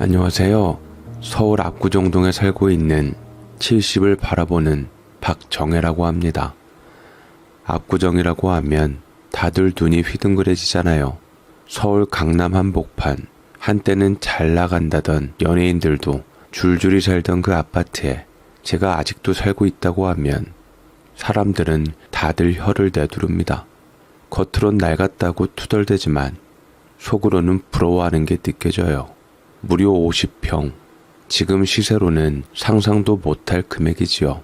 안녕하세요. 서울 압구정동에 살고 있는 70을 바라보는 박정혜라고 합니다. 압구정이라고 하면 다들 눈이 휘둥그레지잖아요. 서울 강남 한복판, 한때는 잘 나간다던 연예인들도 줄줄이 살던 그 아파트에 제가 아직도 살고 있다고 하면 사람들은 다들 혀를 내두릅니다. 겉으론 낡았다고 투덜대지만 속으로는 부러워하는 게 느껴져요. 무려 50평, 지금 시세로는 상상도 못할 금액이지요.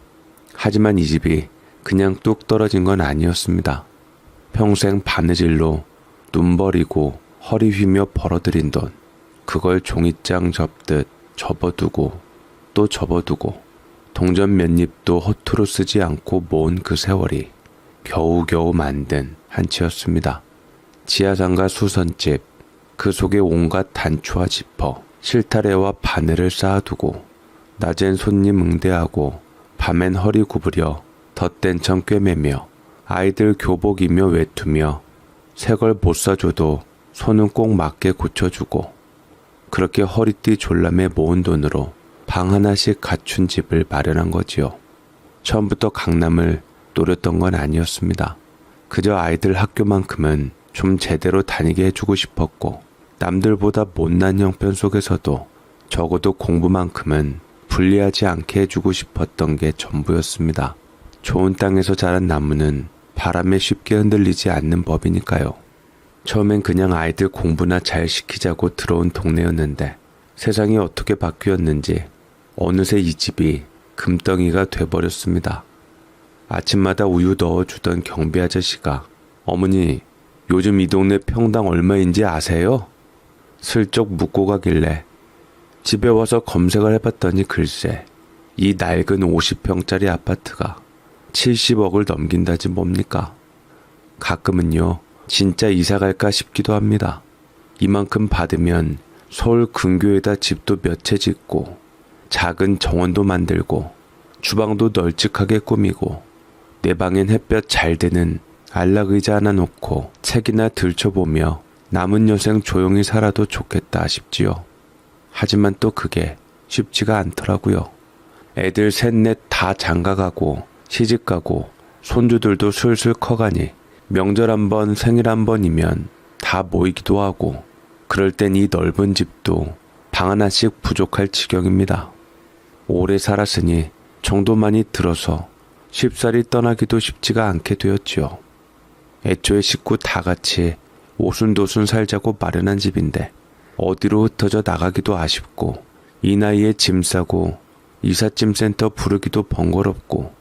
하지만 이 집이 그냥 뚝 떨어진 건 아니었습니다. 평생 바느질로 눈 버리고 허리 휘며 벌어들인 돈, 그걸 종이장 접듯 접어두고 또 접어두고 동전 몇 잎도 허투루 쓰지 않고 모은 그 세월이 겨우겨우 만든 한 채였습니다. 지하상가 수선집, 그 속에 온갖 단추와 지퍼, 실타래와 바늘을 쌓아두고 낮엔 손님 응대하고 밤엔 허리 구부려 덧댄 천 꿰매며 아이들 교복이며 외투며 새 걸 못 사줘도 손은 꼭 맞게 고쳐주고 그렇게 허리띠 졸라매 모은 돈으로 방 하나씩 갖춘 집을 마련한 거지요. 처음부터 강남을 노렸던 건 아니었습니다. 그저 아이들 학교만큼은 좀 제대로 다니게 해주고 싶었고 남들보다 못난 형편 속에서도 적어도 공부만큼은 불리하지 않게 해주고 싶었던 게 전부였습니다. 좋은 땅에서 자란 나무는 바람에 쉽게 흔들리지 않는 법이니까요. 처음엔 그냥 아이들 공부나 잘 시키자고 들어온 동네였는데 세상이 어떻게 바뀌었는지 어느새 이 집이 금덩이가 돼버렸습니다. 아침마다 우유 넣어주던 경비 아저씨가 어머니, 요즘 이 동네 평당 얼마인지 아세요? 슬쩍 묻고 가길래 집에 와서 검색을 해봤더니 글쎄 이 낡은 50평짜리 아파트가 70억을 넘긴다지 뭡니까? 가끔은요 진짜 이사 갈까 싶기도 합니다. 이만큼 받으면 서울 근교에다 집도 몇 채 짓고 작은 정원도 만들고 주방도 널찍하게 꾸미고 내 방엔 햇볕 잘 드는 안락의자 하나 놓고 책이나 들춰보며 남은 여생 조용히 살아도 좋겠다 싶지요. 하지만 또 그게 쉽지가 않더라고요. 애들 셋넷 다 장가가고 시집가고 손주들도 슬슬 커가니 명절 한 번 생일 한 번이면 다 모이기도 하고 그럴 땐 이 넓은 집도 방 하나씩 부족할 지경입니다. 오래 살았으니 정도만이 들어서 쉽사리 떠나기도 쉽지가 않게 되었지요. 애초에 식구 다 같이 오순도순 살자고 마련한 집인데 어디로 흩어져 나가기도 아쉽고 이 나이에 짐 싸고 이삿짐 센터 부르기도 번거롭고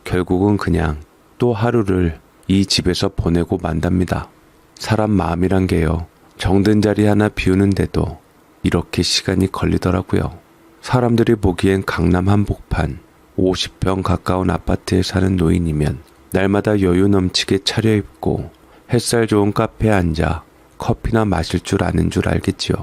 결국은 그냥 또 하루를 이 집에서 보내고 만답니다. 사람 마음이란 게요. 정든 자리 하나 비우는데도 이렇게 시간이 걸리더라고요. 사람들이 보기엔 강남 한복판 50평 가까운 아파트에 사는 노인이면 날마다 여유 넘치게 차려입고 햇살 좋은 카페에 앉아 커피나 마실 줄 아는 줄 알겠지요.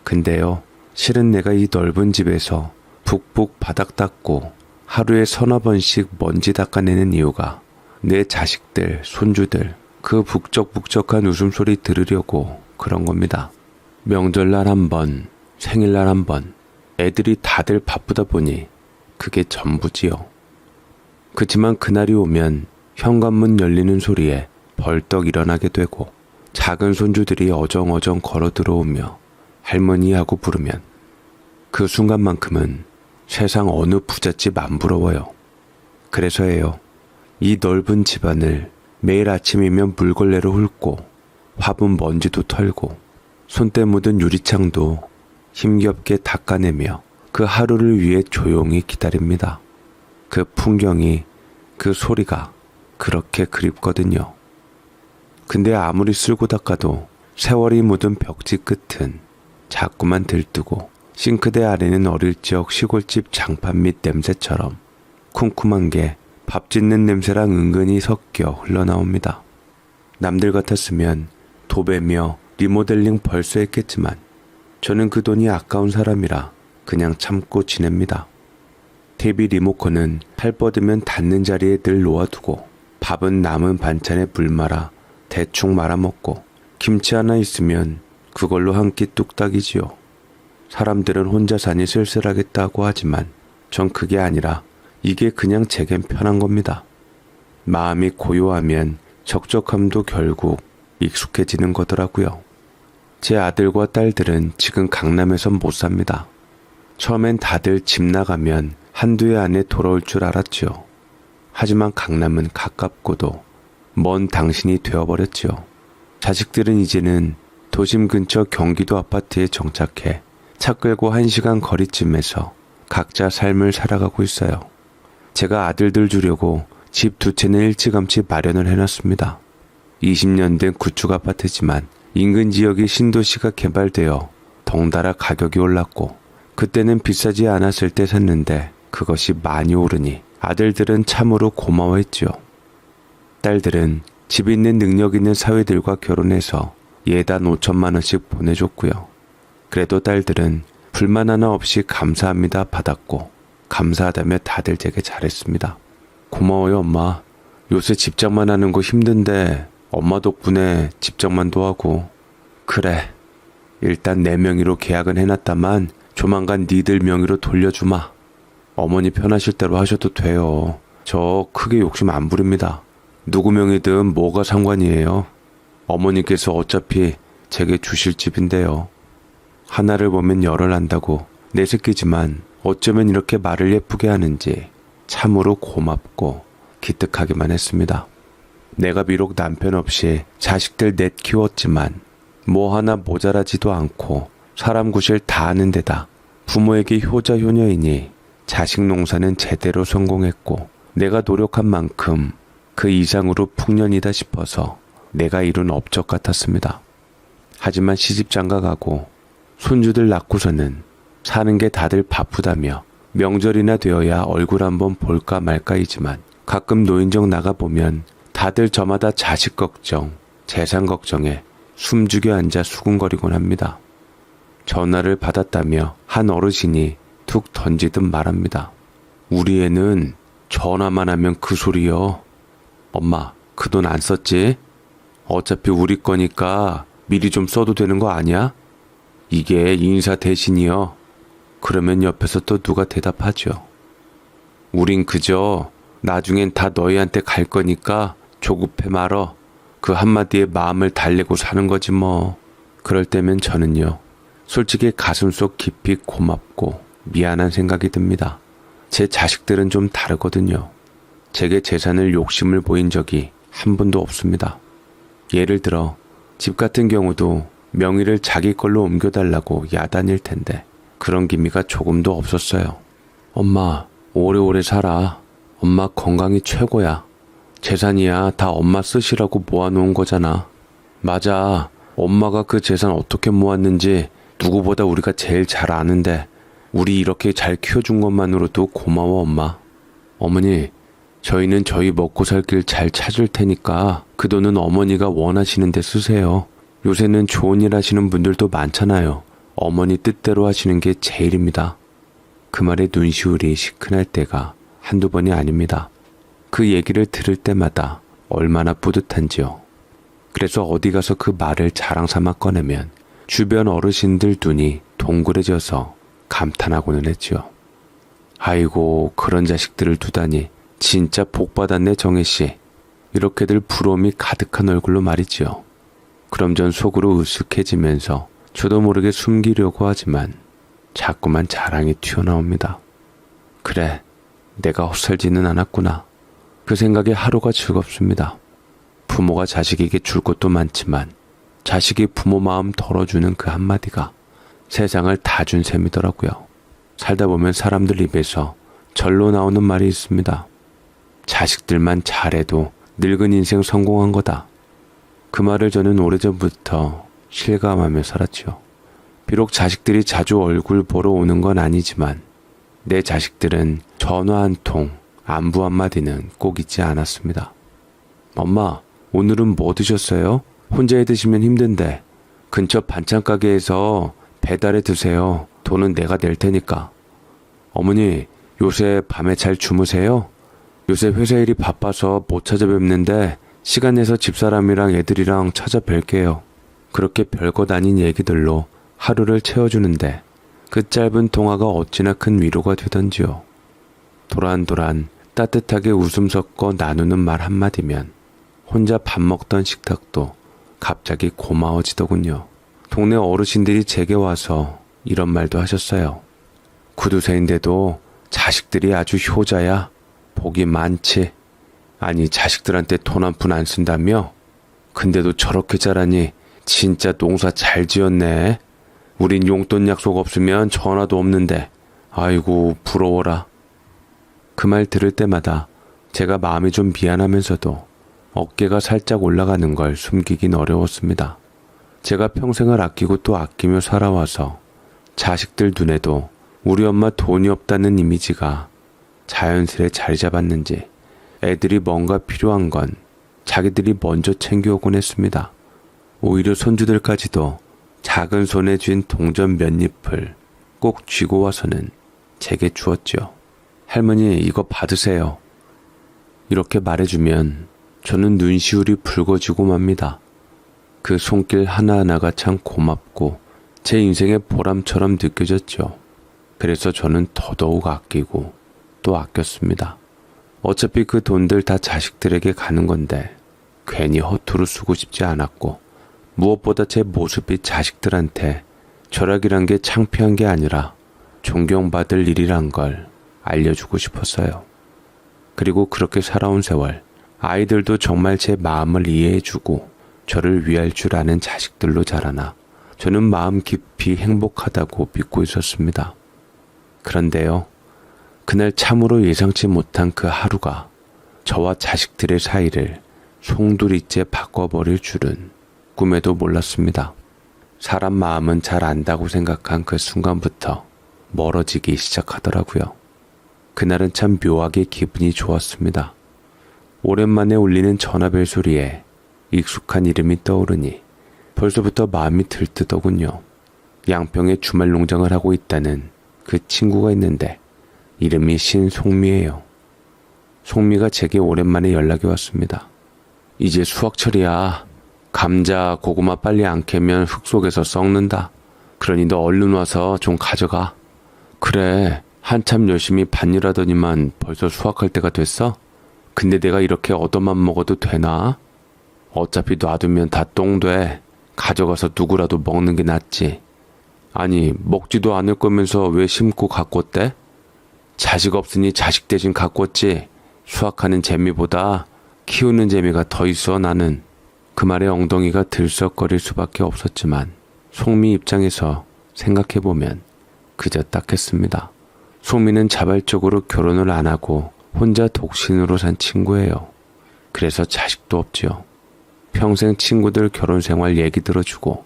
근데요, 실은 내가 이 넓은 집에서 북북 바닥 닦고 하루에 서너 번씩 먼지 닦아내는 이유가 내 자식들, 손주들 그 북적북적한 웃음소리 들으려고 그런 겁니다. 명절날 한 번, 생일날 한 번 애들이 다들 바쁘다 보니 그게 전부지요. 그치만 그날이 오면 현관문 열리는 소리에 벌떡 일어나게 되고 작은 손주들이 어정어정 걸어 들어오며 할머니 하고 부르면 그 순간만큼은 세상 어느 부잣집 안 부러워요. 그래서예요. 이 넓은 집안을 매일 아침이면 물걸레로 훑고 화분 먼지도 털고 손때 묻은 유리창도 힘겹게 닦아내며 그 하루를 위해 조용히 기다립니다. 그 풍경이, 그 소리가 그렇게 그립거든요. 근데 아무리 쓸고 닦아도 세월이 묻은 벽지 끝은 자꾸만 들뜨고 싱크대 아래는 어릴 적 시골집 장판 밑 냄새처럼 쿰쿰한 게 밥 짓는 냄새랑 은근히 섞여 흘러나옵니다. 남들 같았으면 도배며 리모델링 벌써 했겠지만 저는 그 돈이 아까운 사람이라 그냥 참고 지냅니다. TV 리모컨은 팔 뻗으면 닿는 자리에 늘 놓아두고 밥은 남은 반찬에 물 말아 대충 말아먹고 김치 하나 있으면 그걸로 한 끼 뚝딱이지요. 사람들은 혼자 사니 쓸쓸하겠다고 하지만 전 그게 아니라 이게 그냥 제겐 편한 겁니다. 마음이 고요하면 적적함도 결국 익숙해지는 거더라고요. 제 아들과 딸들은 지금 강남에선 못 삽니다. 처음엔 다들 집 나가면 한두 해 안에 돌아올 줄 알았죠. 하지만 강남은 가깝고도 먼 당신이 되어버렸죠. 자식들은 이제는 도심 근처 경기도 아파트에 정착해 차 끌고 1시간 거리쯤에서 각자 삶을 살아가고 있어요. 제가 아들들 주려고 집 2채는 일찌감치 마련을 해놨습니다. 20년 된 구축 아파트지만 인근 지역이 신도시가 개발되어 덩달아 가격이 올랐고 그때는 비싸지 않았을 때 샀는데 그것이 많이 오르니 아들들은 참으로 고마워했죠. 딸들은 집 있는 능력 있는 사위들과 결혼해서 예단 5천만 원씩 보내줬고요. 그래도 딸들은 불만 하나 없이 감사합니다 받았고 감사하다며 다들 제게 잘했습니다. 고마워요 엄마. 요새 집장만 하는 거 힘든데 엄마 덕분에 집장만도 하고. 그래 일단 내 명의로 계약은 해놨다만 조만간 니들 명의로 돌려주마. 어머니 편하실 대로 하셔도 돼요. 저 크게 욕심 안 부립니다. 누구 명의든 뭐가 상관이에요. 어머니께서 어차피 제게 주실 집인데요. 하나를 보면 열을 안다고 내 새끼지만 어쩌면 이렇게 말을 예쁘게 하는지 참으로 고맙고 기특하기만 했습니다. 내가 비록 남편 없이 자식들 넷 키웠지만 뭐 하나 모자라지도 않고 사람 구실 다 아는 데다 부모에게 효자 효녀이니 자식 농사는 제대로 성공했고 내가 노력한 만큼 그 이상으로 풍년이다 싶어서 내가 이룬 업적 같았습니다. 하지만 시집 장가가고 손주들 낳고서는 사는 게 다들 바쁘다며 명절이나 되어야 얼굴 한번 볼까 말까이지만 가끔 노인정 나가보면 다들 저마다 자식 걱정, 재산 걱정에 숨죽여 앉아 수군거리곤 합니다. 전화를 받았다며 한 어르신이 툭 던지듯 말합니다. 우리 애는 전화만 하면 그 소리요. 엄마, 그 돈 안 썼지? 어차피 우리 거니까 미리 좀 써도 되는 거 아니야? 이게 인사 대신이요. 그러면 옆에서 또 누가 대답하죠. 우린 그저 나중엔 다 너희한테 갈 거니까 조급해 말어. 그 한마디에 마음을 달래고 사는 거지 뭐. 그럴 때면 저는요. 솔직히 가슴속 깊이 고맙고 미안한 생각이 듭니다. 제 자식들은 좀 다르거든요. 제게 재산을 욕심을 보인 적이 한 번도 없습니다. 예를 들어 집 같은 경우도 명의를 자기 걸로 옮겨달라고 야단일 텐데 그런 기미가 조금도 없었어요. 엄마, 오래오래 살아. 엄마 건강이 최고야. 재산이야 다 엄마 쓰시라고 모아놓은 거잖아. 맞아. 엄마가 그 재산 어떻게 모았는지 누구보다 우리가 제일 잘 아는데 우리 이렇게 잘 키워준 것만으로도 고마워 엄마. 어머니, 저희는 저희 먹고 살 길 잘 찾을 테니까 그 돈은 어머니가 원하시는 데 쓰세요. 요새는 좋은 일 하시는 분들도 많잖아요. 어머니 뜻대로 하시는 게 제일입니다. 그 말에 눈시울이 시큰할 때가 한두 번이 아닙니다. 그 얘기를 들을 때마다 얼마나 뿌듯한지요. 그래서 어디 가서 그 말을 자랑 삼아 꺼내면 주변 어르신들 눈이 동그래져서 감탄하고는 했지요. 아이고 그런 자식들을 두다니 진짜 복받았네 정혜씨. 이렇게들 부러움이 가득한 얼굴로 말이지요. 그럼 전 속으로 으쓱해지면서 저도 모르게 숨기려고 하지만 자꾸만 자랑이 튀어나옵니다. 그래, 내가 헛살지는 않았구나. 그 생각에 하루가 즐겁습니다. 부모가 자식에게 줄 것도 많지만 자식이 부모 마음 덜어주는 그 한마디가 세상을 다 준 셈이더라고요. 살다 보면 사람들 입에서 절로 나오는 말이 있습니다. 자식들만 잘해도 늙은 인생 성공한 거다. 그 말을 저는 오래전부터 실감하며 살았죠. 비록 자식들이 자주 얼굴 보러 오는 건 아니지만 내 자식들은 전화 한 통, 안부 한마디는 꼭 잊지 않았습니다. 엄마, 오늘은 뭐 드셨어요? 혼자 해 드시면 힘든데 근처 반찬 가게에서 배달해 드세요. 돈은 내가 낼 테니까. 어머니, 요새 밤에 잘 주무세요? 요새 회사 일이 바빠서 못 찾아뵙는데 시간 내서 집사람이랑 애들이랑 찾아뵐게요. 그렇게 별것 아닌 얘기들로 하루를 채워주는데 그 짧은 통화가 어찌나 큰 위로가 되던지요. 도란도란 따뜻하게 웃음 섞어 나누는 말 한마디면 혼자 밥 먹던 식탁도 갑자기 고마워지더군요. 동네 어르신들이 제게 와서 이런 말도 하셨어요. 구두쇠인데도 자식들이 아주 효자야. 복이 많지. 아니 자식들한테 돈 한 푼 안 쓴다며? 근데도 저렇게 자라니 진짜 농사 잘 지었네. 우린 용돈 약속 없으면 전화도 없는데 아이고 부러워라. 그 말 들을 때마다 제가 마음이 좀 미안하면서도 어깨가 살짝 올라가는 걸 숨기긴 어려웠습니다. 제가 평생을 아끼고 또 아끼며 살아와서 자식들 눈에도 우리 엄마 돈이 없다는 이미지가 자연스레 자리 잡았는지 애들이 뭔가 필요한 건 자기들이 먼저 챙겨오곤 했습니다. 오히려 손주들까지도 작은 손에 쥔 동전 몇 잎을 꼭 쥐고 와서는 제게 주었죠. 할머니 이거 받으세요. 이렇게 말해주면 저는 눈시울이 붉어지고 맙니다. 그 손길 하나하나가 참 고맙고 제 인생의 보람처럼 느껴졌죠. 그래서 저는 더더욱 아끼고 또 아꼈습니다. 어차피 그 돈들 다 자식들에게 가는 건데 괜히 허투루 쓰고 싶지 않았고 무엇보다 제 모습이 자식들한테 절약이란 게 창피한 게 아니라 존경받을 일이란 걸 알려주고 싶었어요. 그리고 그렇게 살아온 세월 아이들도 정말 제 마음을 이해해주고 저를 위할 줄 아는 자식들로 자라나 저는 마음 깊이 행복하다고 믿고 있었습니다. 그런데요, 그날 참으로 예상치 못한 그 하루가 저와 자식들의 사이를 송두리째 바꿔버릴 줄은 꿈에도 몰랐습니다. 사람 마음은 잘 안다고 생각한 그 순간부터 멀어지기 시작하더라고요. 그날은 참 묘하게 기분이 좋았습니다. 오랜만에 울리는 전화벨 소리에 익숙한 이름이 떠오르니 벌써부터 마음이 들뜨더군요. 양평에 주말 농장을 하고 있다는 그 친구가 있는데 이름이 신송미예요. 송미가 제게 오랜만에 연락이 왔습니다. 이제 수확철이야. 감자, 고구마 빨리 안 캐면 흙 속에서 썩는다. 그러니 너 얼른 와서 좀 가져가. 그래, 한참 열심히 밭일하더니만 벌써 수확할 때가 됐어? 근데 내가 이렇게 얻어만 먹어도 되나? 어차피 놔두면 다 똥돼. 가져가서 누구라도 먹는 게 낫지. 아니, 먹지도 않을 거면서 왜 심고 갖고 왔대? 자식 없으니 자식 대신 갖고 왔지. 수확하는 재미보다 키우는 재미가 더 있어 나는. 그 말에 엉덩이가 들썩거릴 수밖에 없었지만 송미 입장에서 생각해보면 그저 딱했습니다. 송미는 자발적으로 결혼을 안 하고 혼자 독신으로 산 친구예요. 그래서 자식도 없지요. 평생 친구들 결혼 생활 얘기 들어주고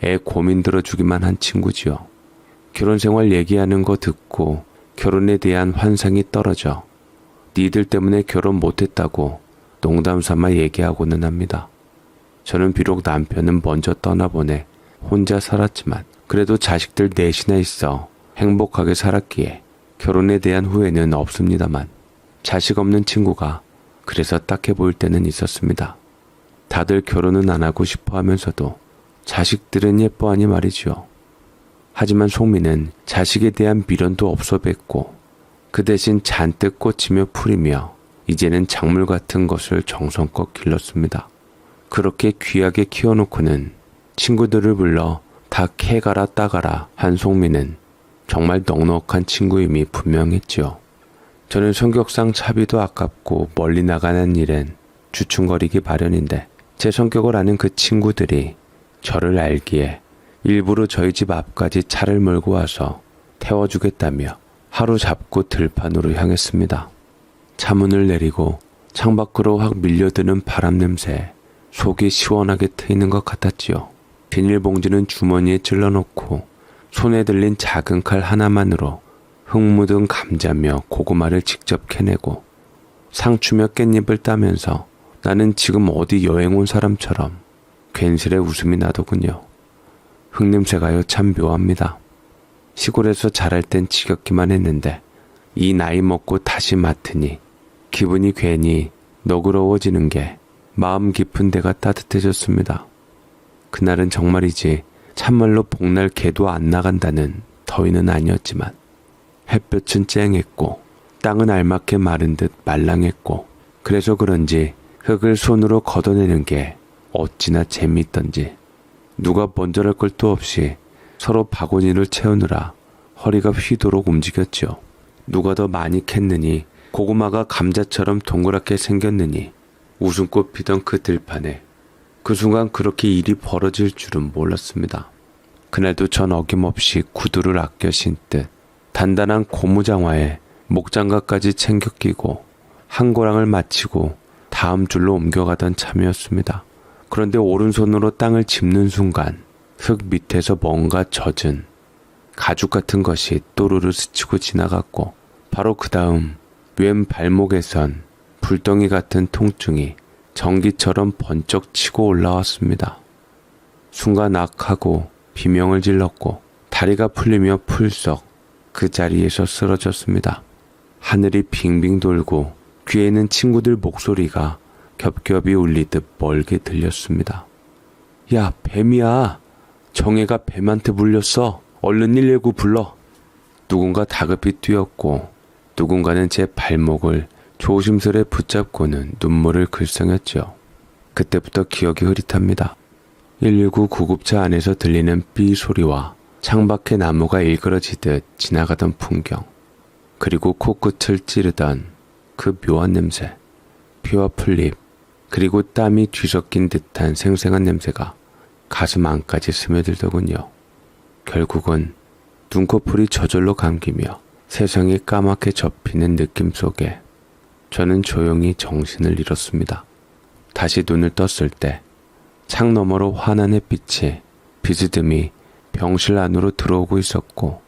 애 고민 들어주기만 한 친구지요. 결혼 생활 얘기하는 거 듣고 결혼에 대한 환상이 떨어져 니들 때문에 결혼 못했다고 농담 삼아 얘기하고는 합니다. 저는 비록 남편은 먼저 떠나보내 혼자 살았지만 그래도 자식들 넷이나 있어 행복하게 살았기에 결혼에 대한 후회는 없습니다만 자식 없는 친구가 그래서 딱해 보일 때는 있었습니다. 다들 결혼은 안 하고 싶어 하면서도 자식들은 예뻐하니 말이죠. 하지만 송미는 자식에 대한 미련도 없어 뵀고 그 대신 잔뜩 꽂히며 풀이며 이제는 작물 같은 것을 정성껏 길렀습니다. 그렇게 귀하게 키워놓고는 친구들을 불러 다 캐가라 따가라 한 송미는 정말 넉넉한 친구임이 분명했지요. 저는 성격상 차비도 아깝고 멀리 나가는 일엔 주춤거리기 마련인데 제 성격을 아는 그 친구들이 저를 알기에 일부러 저희 집 앞까지 차를 몰고 와서 태워주겠다며 하루 잡고 들판으로 향했습니다. 차문을 내리고 창밖으로 확 밀려드는 바람 냄새에 속이 시원하게 트이는 것 같았지요. 비닐봉지는 주머니에 찔러놓고 손에 들린 작은 칼 하나만으로 흙 묻은 감자며 고구마를 직접 캐내고 상추며 깻잎을 따면서 나는 지금 어디 여행 온 사람처럼 괜스레 웃음이 나더군요. 흙냄새가요 참 묘합니다. 시골에서 자랄 땐 지겹기만 했는데 이 나이 먹고 다시 맡으니 기분이 괜히 너그러워지는 게 마음 깊은 데가 따뜻해졌습니다. 그날은 정말이지 참말로 복날 개도 안 나간다는 더위는 아니었지만 햇볕은 쨍했고 땅은 알맞게 마른 듯 말랑했고 그래서 그런지 흙을 손으로 걷어내는 게 어찌나 재미있던지 누가 먼저랄 것도 없이 서로 바구니를 채우느라 허리가 휘도록 움직였죠. 누가 더 많이 캤느니 고구마가 감자처럼 동그랗게 생겼느니 웃음꽃 피던 그 들판에 그 순간 그렇게 일이 벌어질 줄은 몰랐습니다. 그날도 전 어김없이 구두를 아껴 신듯 단단한 고무장화에 목장갑까지 챙겨 끼고 한 고랑을 마치고 다음 줄로 옮겨가던 참이었습니다. 그런데 오른손으로 땅을 짚는 순간 흙 밑에서 뭔가 젖은 가죽 같은 것이 또르르 스치고 지나갔고 바로 그 다음 왼 발목에선 불덩이 같은 통증이 전기처럼 번쩍 치고 올라왔습니다. 순간 악하고 비명을 질렀고 다리가 풀리며 풀썩 그 자리에서 쓰러졌습니다. 하늘이 빙빙 돌고 귀에는 친구들 목소리가 겹겹이 울리듯 멀게 들렸습니다. 야, 뱀이야. 정혜가 뱀한테 물렸어. 얼른 119 불러. 누군가 다급히 뛰었고 누군가는 제 발목을 조심스레 붙잡고는 눈물을 글썽였죠. 그때부터 기억이 흐릿합니다. 119 구급차 안에서 들리는 삐 소리와 창밖의 나무가 일그러지듯 지나가던 풍경, 그리고 코끝을 찌르던 그 묘한 냄새, 피와 풀잎, 그리고 땀이 뒤섞인 듯한 생생한 냄새가 가슴 안까지 스며들더군요. 결국은 눈꺼풀이 저절로 감기며 세상이 까맣게 접히는 느낌 속에 저는 조용히 정신을 잃었습니다. 다시 눈을 떴을 때 창 너머로 환한 햇빛이 비스듬히 병실 안으로 들어오고 있었고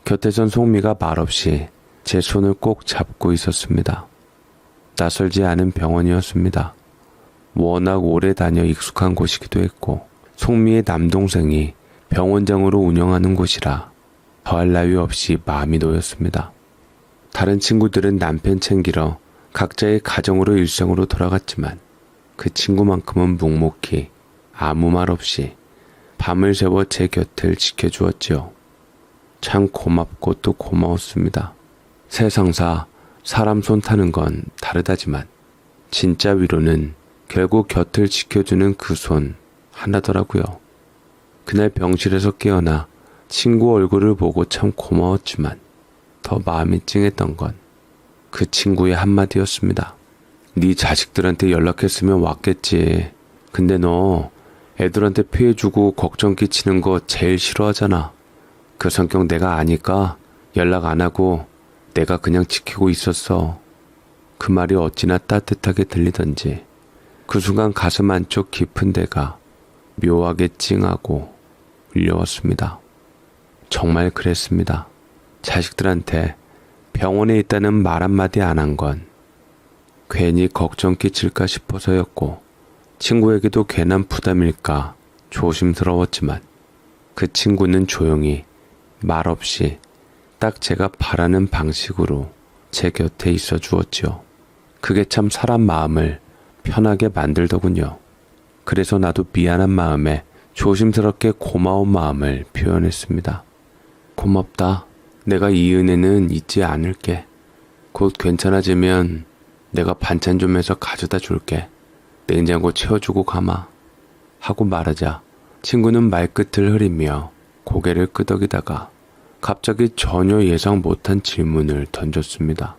곁에선 송미가 말없이 제 손을 꼭 잡고 있었습니다. 낯설지 않은 병원이었습니다. 워낙 오래 다녀 익숙한 곳이기도 했고 송미의 남동생이 병원장으로 운영하는 곳이라 더할 나위 없이 마음이 놓였습니다. 다른 친구들은 남편 챙기러 각자의 가정으로 일상으로 돌아갔지만 그 친구만큼은 묵묵히 아무 말 없이 밤을 새워 제 곁을 지켜주었지요. 참 고맙고 또 고마웠습니다. 세상사 사람 손 타는 건 다르다지만 진짜 위로는 결국 곁을 지켜주는 그 손 하나더라고요. 그날 병실에서 깨어나 친구 얼굴을 보고 참 고마웠지만 더 마음이 찡했던 건 그 친구의 한마디였습니다. 네 자식들한테 연락했으면 왔겠지. 근데 너 애들한테 피해주고 걱정 끼치는 거 제일 싫어하잖아. 그 성격 내가 아니까 연락 안 하고 내가 그냥 지키고 있었어. 그 말이 어찌나 따뜻하게 들리던지 그 순간 가슴 안쪽 깊은 데가 묘하게 찡하고 울려왔습니다. 정말 그랬습니다. 자식들한테 병원에 있다는 말 한마디 안 한 건 괜히 걱정 끼칠까 싶어서였고 친구에게도 괜한 부담일까 조심스러웠지만 그 친구는 조용히 말없이 딱 제가 바라는 방식으로 제 곁에 있어 주었죠. 그게 참 사람 마음을 편하게 만들더군요. 그래서 나도 미안한 마음에 조심스럽게 고마운 마음을 표현했습니다. 고맙다. 내가 이 은혜는 잊지 않을게. 곧 괜찮아지면 내가 반찬 좀 해서 가져다 줄게. 냉장고 채워주고 가마. 하고 말하자 친구는 말끝을 흐리며 고개를 끄덕이다가 갑자기 전혀 예상 못한 질문을 던졌습니다.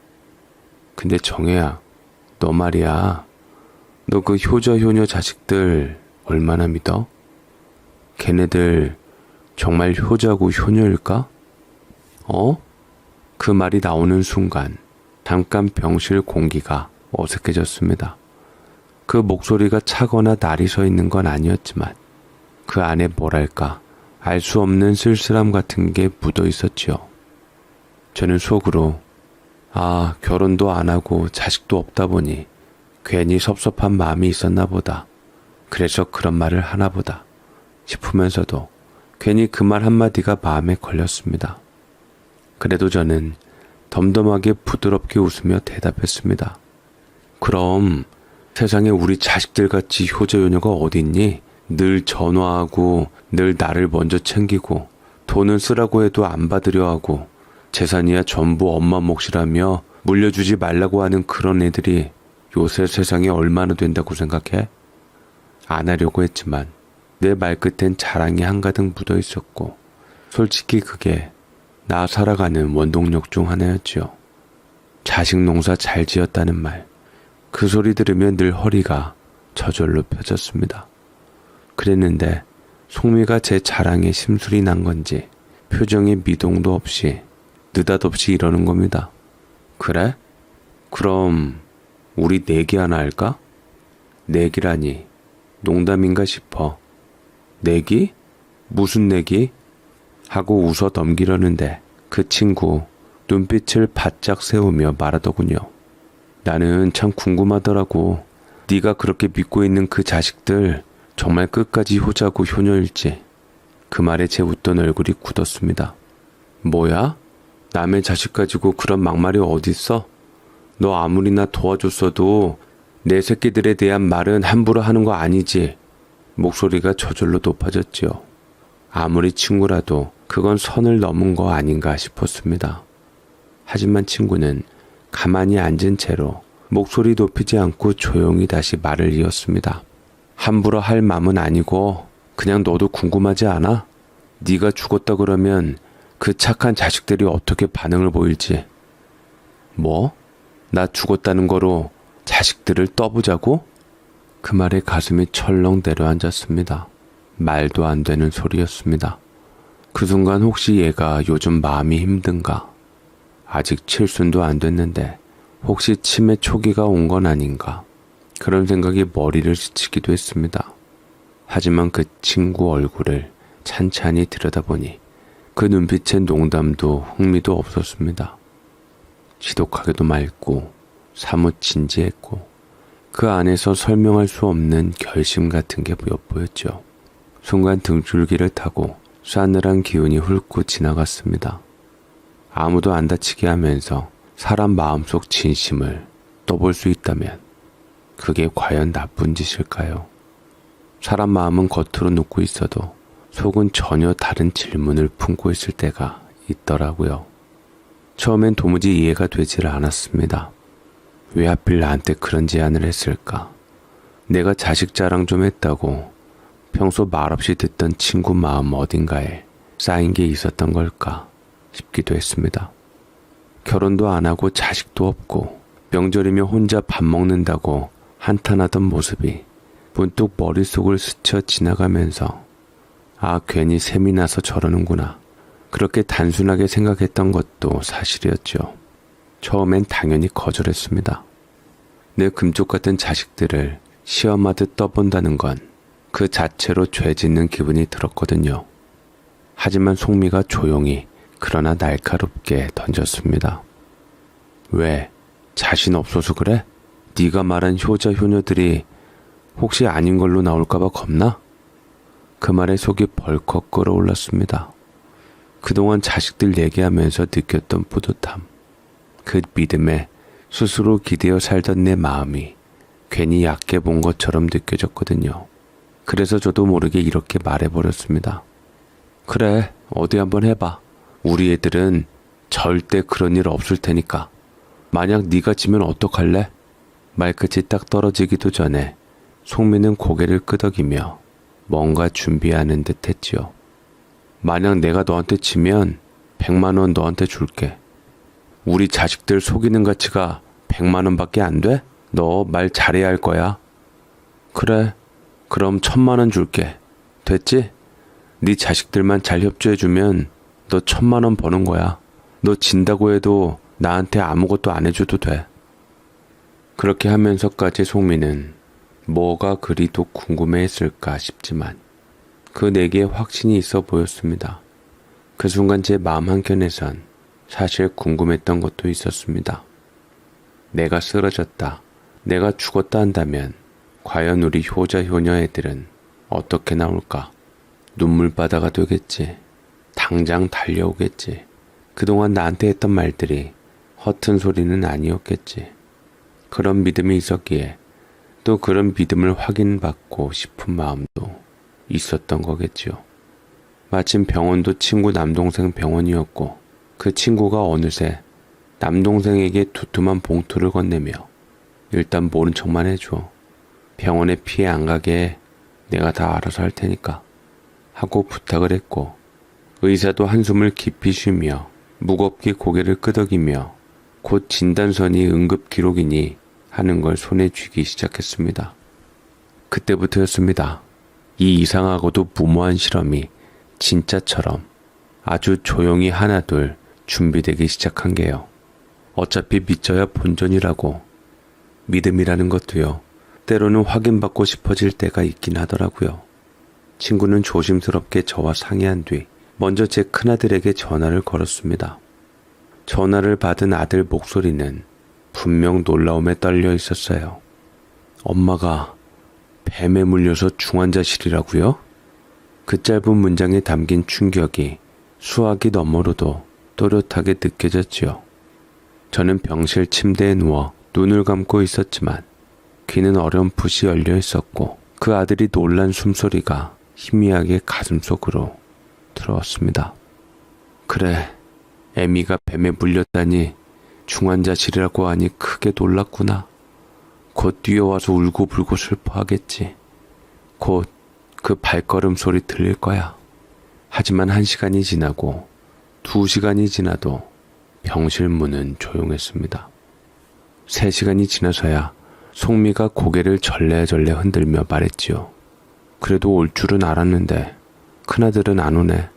근데 정혜야, 너 말이야. 너 그 효자 효녀 자식들 얼마나 믿어? 걔네들 정말 효자고 효녀일까? 그 말이 나오는 순간 잠깐 병실 공기가 어색해졌습니다. 그 목소리가 차거나 날이 서 있는 건 아니었지만 그 안에 뭐랄까 알 수 없는 쓸쓸함 같은 게 묻어 있었지요. 저는 속으로 결혼도 안 하고 자식도 없다 보니 괜히 섭섭한 마음이 있었나 보다. 그래서 그런 말을 하나 보다 싶으면서도 괜히 그 말 한마디가 마음에 걸렸습니다. 그래도 저는 덤덤하게 부드럽게 웃으며 대답했습니다. 그럼 세상에 우리 자식들같이 효자효녀가 어딨니? 늘 전화하고 늘 나를 먼저 챙기고 돈은 쓰라고 해도 안 받으려 하고 재산이야 전부 엄마 몫이라며 물려주지 말라고 하는 그런 애들이 요새 세상에 얼마나 된다고 생각해? 안 하려고 했지만 내 말끝엔 자랑이 한가득 묻어 있었고 솔직히 그게 나 살아가는 원동력 중 하나였지요. 자식 농사 잘 지었다는 말, 그 소리 들으면 늘 허리가 저절로 펴졌습니다. 그랬는데 송미가 제 자랑에 심술이 난 건지 표정에 미동도 없이 느닷없이 이러는 겁니다. 그래? 그럼 우리 내기 하나 할까? 내기라니 농담인가 싶어. 내기? 무슨 내기? 하고 웃어 넘기려는데 그 친구 눈빛을 바짝 세우며 말하더군요. 나는 참 궁금하더라고. 네가 그렇게 믿고 있는 그 자식들 정말 끝까지 효자고 효녀일지. 그 말에 제 웃던 얼굴이 굳었습니다. 뭐야? 남의 자식 가지고 그런 막말이 어딨어? 너 아무리나 도와줬어도 내 새끼들에 대한 말은 함부로 하는 거 아니지. 목소리가 저절로 높아졌지요. 아무리 친구라도 그건 선을 넘은 거 아닌가 싶었습니다. 하지만 친구는 가만히 앉은 채로 목소리 높이지 않고 조용히 다시 말을 이었습니다. 함부로 할 맘은 아니고 그냥 너도 궁금하지 않아? 네가 죽었다 그러면 그 착한 자식들이 어떻게 반응을 보일지. 뭐? 나 죽었다는 거로 자식들을 떠보자고? 그 말에 가슴이 철렁 내려앉았습니다. 말도 안 되는 소리였습니다. 그 순간 혹시 얘가 요즘 마음이 힘든가? 아직 칠순도 안 됐는데 혹시 치매 초기가 온 건 아닌가? 그런 생각이 머리를 스치기도 했습니다. 하지만 그 친구 얼굴을 찬찬히 들여다보니 그 눈빛엔 농담도 흥미도 없었습니다. 지독하게도 맑고 사뭇 진지했고 그 안에서 설명할 수 없는 결심 같은 게 엿보였죠. 순간 등줄기를 타고 싸늘한 기운이 훑고 지나갔습니다. 아무도 안 다치게 하면서 사람 마음속 진심을 떠볼 수 있다면 그게 과연 나쁜 짓일까요? 사람 마음은 겉으로 눕고 있어도 속은 전혀 다른 질문을 품고 있을 때가 있더라고요. 처음엔 도무지 이해가 되질 않았습니다. 왜 하필 나한테 그런 제안을 했을까? 내가 자식 자랑 좀 했다고 평소 말없이 듣던 친구 마음 어딘가에 쌓인 게 있었던 걸까 싶기도 했습니다. 결혼도 안 하고 자식도 없고 명절이면 혼자 밥 먹는다고 한탄하던 모습이 문득 머릿속을 스쳐 지나가면서 아, 괜히 셈이 나서 저러는구나. 그렇게 단순하게 생각했던 것도 사실이었죠. 처음엔 당연히 거절했습니다. 내 금쪽 같은 자식들을 시험하듯 떠본다는 건 그 자체로 죄 짓는 기분이 들었거든요. 하지만 송미가 조용히 그러나 날카롭게 던졌습니다. 왜? 자신 없어서 그래? 네가 말한 효자 효녀들이 혹시 아닌 걸로 나올까봐 겁나? 그 말에 속이 벌컥 끓어올랐습니다. 그동안 자식들 얘기하면서 느꼈던 뿌듯함, 그 믿음에 스스로 기대어 살던 내 마음이 괜히 약해 본 것처럼 느껴졌거든요. 그래서 저도 모르게 이렇게 말해버렸습니다. 그래, 어디 한번 해봐. 우리 애들은 절대 그런 일 없을 테니까. 만약 네가 지면 어떡할래? 말끝이 딱 떨어지기도 전에 송미는 고개를 끄덕이며 뭔가 준비하는 듯 했지요. 만약 내가 너한테 지면 100만 원 너한테 줄게. 우리 자식들 속이는 가치가 100만 원밖에 안 돼? 너 말 잘해야 할 거야. 그래, 그럼 1000만 원 줄게. 됐지? 네 자식들만 잘 협조해주면 너 1000만 원 버는 거야. 너 진다고 해도 나한테 아무것도 안 해줘도 돼. 그렇게 하면서까지 송미는 뭐가 그리도 궁금해했을까 싶지만 그 내기에 확신이 있어 보였습니다. 그 순간 제 마음 한켠에선 사실 궁금했던 것도 있었습니다. 내가 쓰러졌다, 내가 죽었다 한다면 과연 우리 효자 효녀 애들은 어떻게 나올까? 눈물바다가 되겠지. 당장 달려오겠지. 그동안 나한테 했던 말들이 허튼 소리는 아니었겠지. 그런 믿음이 있었기에 또 그런 믿음을 확인받고 싶은 마음도 있었던 거겠지요. 마침 병원도 친구 남동생 병원이었고 그 친구가 어느새 남동생에게 두툼한 봉투를 건네며 일단 모른 척만 해줘. 병원에 피해 안 가게 내가 다 알아서 할 테니까 하고 부탁을 했고 의사도 한숨을 깊이 쉬며 무겁게 고개를 끄덕이며 곧 진단서니 응급 기록이니 하는 걸 손에 쥐기 시작했습니다. 그때부터였습니다. 이 이상하고도 무모한 실험이 진짜처럼 아주 조용히 하나둘 준비되기 시작한 게요. 어차피 믿져야 본전이라고 믿음이라는 것도요. 때로는 확인받고 싶어질 때가 있긴 하더라고요. 친구는 조심스럽게 저와 상의한 뒤 먼저 제 큰아들에게 전화를 걸었습니다. 전화를 받은 아들 목소리는 분명 놀라움에 떨려 있었어요. 엄마가 뱀에 물려서 중환자실이라고요? 그 짧은 문장에 담긴 충격이 수화기 너머로도 또렷하게 느껴졌지요. 저는 병실 침대에 누워 눈을 감고 있었지만 귀는 어렴풋이 열려 있었고 그 아들이 놀란 숨소리가 희미하게 가슴속으로 들어왔습니다. 그래, 애미가 뱀에 물렸다니 중환자실이라고 하니 크게 놀랐구나. 곧 뛰어와서 울고불고 슬퍼하겠지. 곧 그 발걸음 소리 들릴 거야. 하지만 1시간이 지나고 2시간이 지나도 병실 문은 조용했습니다. 3시간이 지나서야 송미가 고개를 절레절레 흔들며 말했지요. 그래도 올 줄은 알았는데 큰아들은 안 오네.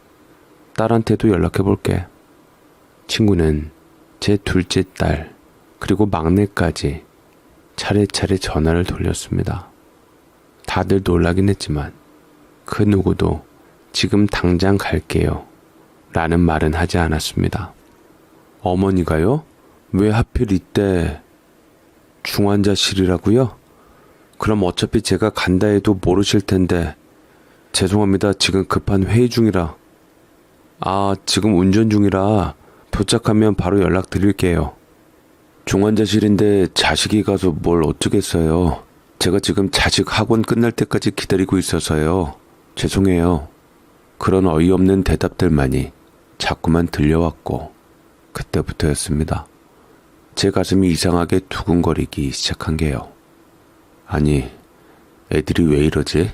딸한테도 연락해볼게. 친구는 제 둘째 딸 그리고 막내까지 차례차례 전화를 돌렸습니다. 다들 놀라긴 했지만 그 누구도 지금 당장 갈게요 라는 말은 하지 않았습니다. 어머니가요? 왜 하필 이때 중환자실이라고요? 그럼 어차피 제가 간다 해도 모르실 텐데 죄송합니다. 지금 급한 회의 중이라. 지금 운전 중이라 도착하면 바로 연락드릴게요. 중환자실인데 자식이 가서 뭘 어쩌겠어요. 제가 지금 자식 학원 끝날 때까지 기다리고 있어서요. 죄송해요. 그런 어이없는 대답들만이 자꾸만 들려왔고 그때부터였습니다. 제 가슴이 이상하게 두근거리기 시작한 게요. 아니, 애들이 왜 이러지?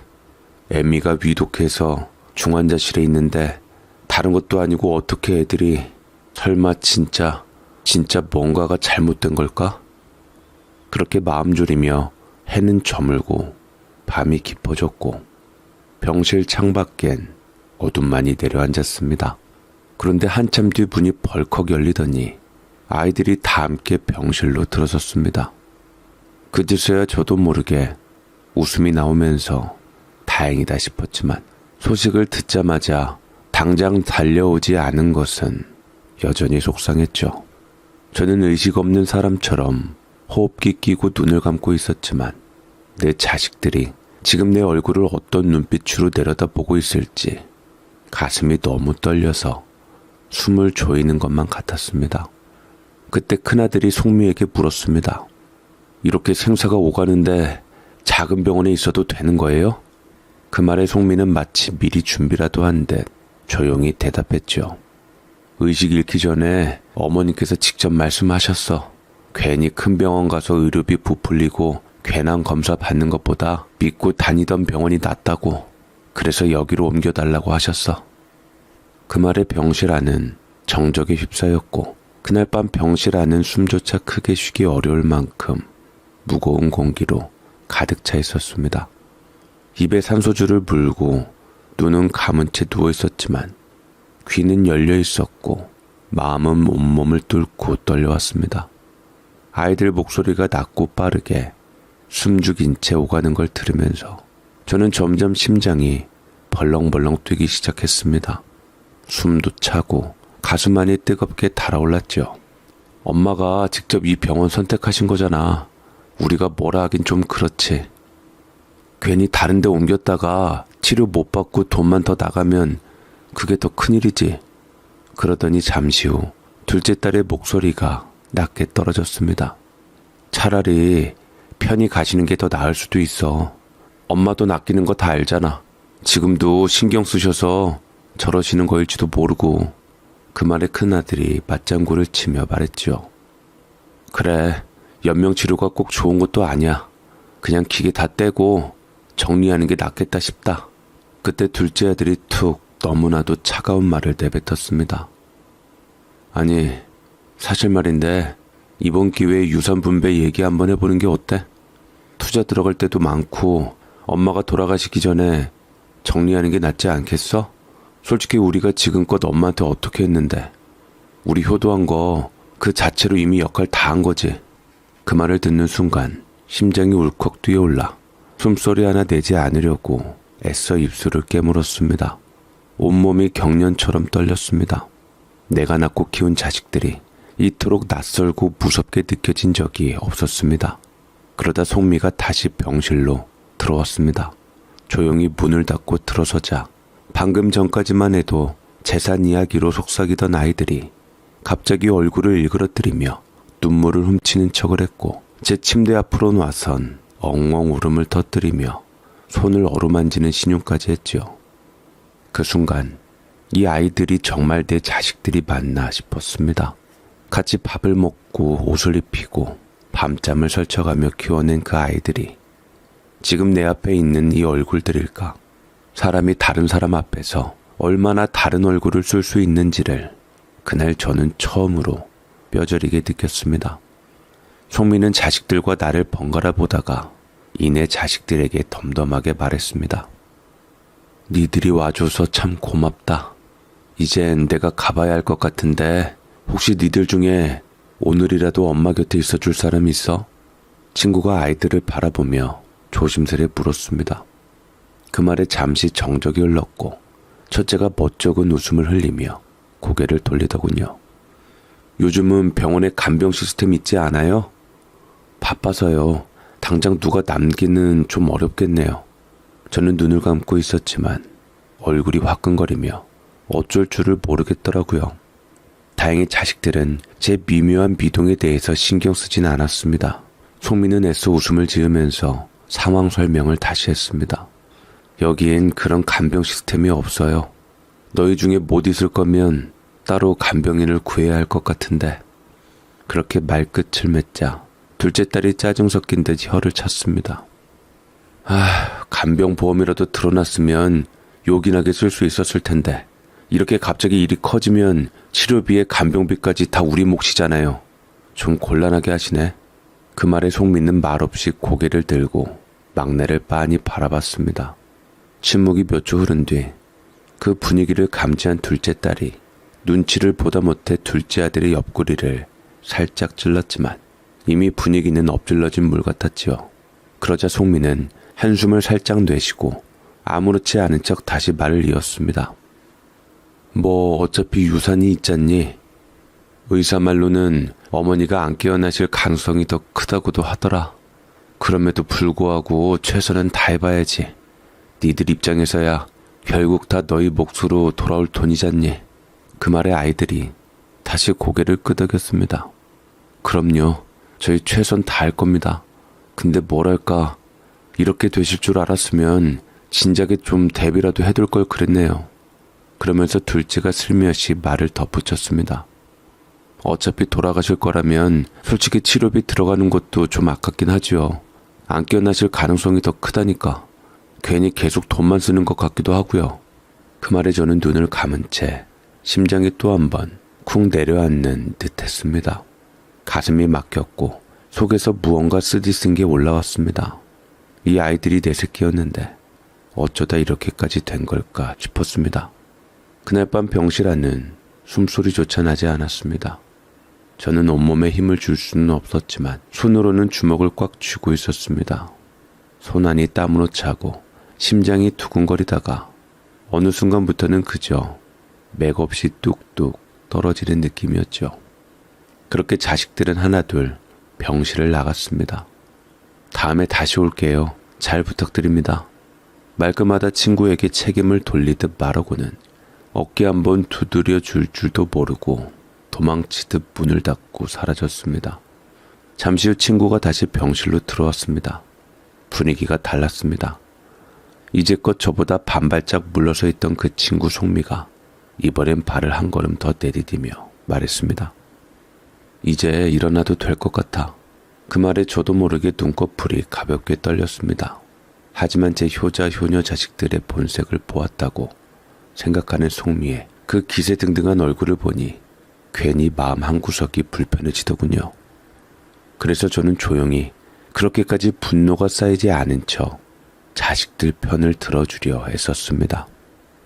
애미가 위독해서 중환자실에 있는데 다른 것도 아니고 어떻게 애들이 설마 진짜 뭔가가 잘못된 걸까? 그렇게 마음 졸이며 해는 저물고 밤이 깊어졌고 병실 창밖엔 어둠만이 내려앉았습니다. 그런데 한참 뒤 문이 벌컥 열리더니 아이들이 다 함께 병실로 들어섰습니다. 그제서야 저도 모르게 웃음이 나오면서 다행이다 싶었지만 소식을 듣자마자 당장 달려오지 않은 것은 여전히 속상했죠. 저는 의식 없는 사람처럼 호흡기 끼고 눈을 감고 있었지만 내 자식들이 지금 내 얼굴을 어떤 눈빛으로 내려다보고 있을지 가슴이 너무 떨려서 숨을 조이는 것만 같았습니다. 그때 큰아들이 송미에게 물었습니다. 이렇게 생사가 오가는데 작은 병원에 있어도 되는 거예요? 그 말에 송미는 마치 미리 준비라도 한 듯 조용히 대답했죠. 의식 잃기 전에 어머니께서 직접 말씀하셨어. 괜히 큰 병원 가서 의료비 부풀리고 괜한 검사 받는 것보다 믿고 다니던 병원이 낫다고. 그래서 여기로 옮겨달라고 하셨어. 그 말에 병실 안은 정적에 휩싸였고 그날 밤 병실 안은 숨조차 크게 쉬기 어려울 만큼 무거운 공기로 가득 차 있었습니다. 입에 산소줄을 물고 눈은 감은 채 누워 있었지만 귀는 열려 있었고 마음은 온몸을 뚫고 떨려왔습니다. 아이들 목소리가 낮고 빠르게 숨죽인 채 오가는 걸 들으면서 저는 점점 심장이 벌렁벌렁 뛰기 시작했습니다. 숨도 차고 가슴 안이 뜨겁게 달아올랐죠. 엄마가 직접 이 병원 선택하신 거잖아. 우리가 뭐라 하긴 좀 그렇지. 괜히 다른 데 옮겼다가 치료 못 받고 돈만 더 나가면 그게 더 큰일이지. 그러더니 잠시 후 둘째 딸의 목소리가 낮게 떨어졌습니다. 차라리 편히 가시는 게 더 나을 수도 있어. 엄마도 낚이는 거 다 알잖아. 지금도 신경 쓰셔서 저러시는 거일지도 모르고 그 말에 큰아들이 맞장구를 치며 말했지요. 그래, 연명치료가 꼭 좋은 것도 아니야. 그냥 기계 다 떼고 정리하는 게 낫겠다 싶다. 그때 둘째 아들이 툭 너무나도 차가운 말을 내뱉었습니다. 아니, 사실 말인데 이번 기회에 유산 분배 얘기 한번 해보는 게 어때? 투자 들어갈 때도 많고 엄마가 돌아가시기 전에 정리하는 게 낫지 않겠어? 솔직히 우리가 지금껏 엄마한테 어떻게 했는데 우리 효도한 거 그 자체로 이미 역할 다 한 거지. 그 말을 듣는 순간 심장이 울컥 뛰어올라 숨소리 하나 내지 않으려고 애써 입술을 깨물었습니다. 온몸이 경련처럼 떨렸습니다. 내가 낳고 키운 자식들이 이토록 낯설고 무섭게 느껴진 적이 없었습니다. 그러다 송미가 다시 병실로 들어왔습니다. 조용히 문을 닫고 들어서자 방금 전까지만 해도 재산 이야기로 속삭이던 아이들이 갑자기 얼굴을 일그러뜨리며 눈물을 훔치는 척을 했고 제 침대 앞으로 와선 엉엉 울음을 터뜨리며 손을 어루만지는 신용까지 했지요. 그 순간 이 아이들이 정말 내 자식들이 맞나 싶었습니다. 같이 밥을 먹고 옷을 입히고 밤잠을 설쳐가며 키워낸 그 아이들이 지금 내 앞에 있는 이 얼굴들일까? 사람이 다른 사람 앞에서 얼마나 다른 얼굴을 쓸 수 있는지를 그날 저는 처음으로 뼈저리게 느꼈습니다. 송미는 자식들과 나를 번갈아 보다가 이내 자식들에게 덤덤하게 말했습니다. 니들이 와줘서 참 고맙다. 이젠 내가 가봐야 할 것 같은데 혹시 니들 중에 오늘이라도 엄마 곁에 있어줄 사람 있어? 친구가 아이들을 바라보며 조심스레 물었습니다. 그 말에 잠시 정적이 흘렀고 첫째가 멋쩍은 웃음을 흘리며 고개를 돌리더군요. 요즘은 병원에 간병 시스템 있지 않아요? 바빠서요. 당장 누가 남기는 좀 어렵겠네요. 저는 눈을 감고 있었지만 얼굴이 화끈거리며 어쩔 줄을 모르겠더라고요. 다행히 자식들은 제 미묘한 미동에 대해서 신경 쓰진 않았습니다. 송미는 애써 웃음을 지으면서 상황 설명을 다시 했습니다. 여기엔 그런 간병 시스템이 없어요. 너희 중에 못 있을 거면 따로 간병인을 구해야 할 것 같은데. 그렇게 말끝을 맺자 둘째 딸이 짜증 섞인 듯 혀를 찼습니다. 간병보험이라도 들어놨으면 요긴하게 쓸 수 있었을 텐데 이렇게 갑자기 일이 커지면 치료비에 간병비까지 다 우리 몫이잖아요. 좀 곤란하게 하시네. 그 말에 송미는 말없이 고개를 들고 막내를 빤히 바라봤습니다. 침묵이 몇 초 흐른 뒤 그 분위기를 감지한 둘째 딸이 눈치를 보다 못해 둘째 아들의 옆구리를 살짝 찔렀지만 이미 분위기는 엎질러진 물 같았지요. 그러자 송미는 한숨을 살짝 내쉬고 아무렇지 않은 척 다시 말을 이었습니다. 뭐 어차피 유산이 있잖니. 의사 말로는 어머니가 안 깨어나실 가능성이 더 크다고도 하더라. 그럼에도 불구하고 최선은 다해봐야지. 니들 입장에서야 결국 다 너희 몫으로 돌아올 돈이잖니. 그 말에 아이들이 다시 고개를 끄덕였습니다. 그럼요. 저희 최선 다할 겁니다. 근데 뭐랄까 이렇게 되실 줄 알았으면 진작에 좀 대비라도 해둘 걸 그랬네요. 그러면서 둘째가 슬며시 말을 덧붙였습니다. 어차피 돌아가실 거라면 솔직히 치료비 들어가는 것도 좀 아깝긴 하지요. 안 깨어나실 가능성이 더 크다니까. 괜히 계속 돈만 쓰는 것 같기도 하고요. 그 말에 저는 눈을 감은 채 심장이 또 한 번 쿵 내려앉는 듯 했습니다. 가슴이 막혔고 속에서 무언가 쓰디쓴 게 올라왔습니다. 이 아이들이 내 새끼였는데 어쩌다 이렇게까지 된 걸까 싶었습니다. 그날 밤 병실 안은 숨소리조차 나지 않았습니다. 저는 온몸에 힘을 줄 수는 없었지만 손으로는 주먹을 꽉 쥐고 있었습니다. 손안이 땀으로 차고 심장이 두근거리다가 어느 순간부터는 그저 맥없이 뚝뚝 떨어지는 느낌이었죠. 그렇게 자식들은 하나둘 병실을 나갔습니다. 다음에 다시 올게요. 잘 부탁드립니다. 말끝마다 친구에게 책임을 돌리듯 말하고는 어깨 한번 두드려 줄 줄도 모르고 도망치듯 문을 닫고 사라졌습니다. 잠시 후 친구가 다시 병실로 들어왔습니다. 분위기가 달랐습니다. 이제껏 저보다 반발짝 물러서 있던 그 친구 송미가 이번엔 발을 한 걸음 더 내디디며 말했습니다. 이제 일어나도 될 것 같아. 그 말에 저도 모르게 눈꺼풀이 가볍게 떨렸습니다. 하지만 제 효자 효녀 자식들의 본색을 보았다고 생각하는 송미의 그 기세등등한 얼굴을 보니 괜히 마음 한구석이 불편해지더군요. 그래서 저는 조용히 그렇게까지 분노가 쌓이지 않은 척 자식들 편을 들어주려 애썼습니다.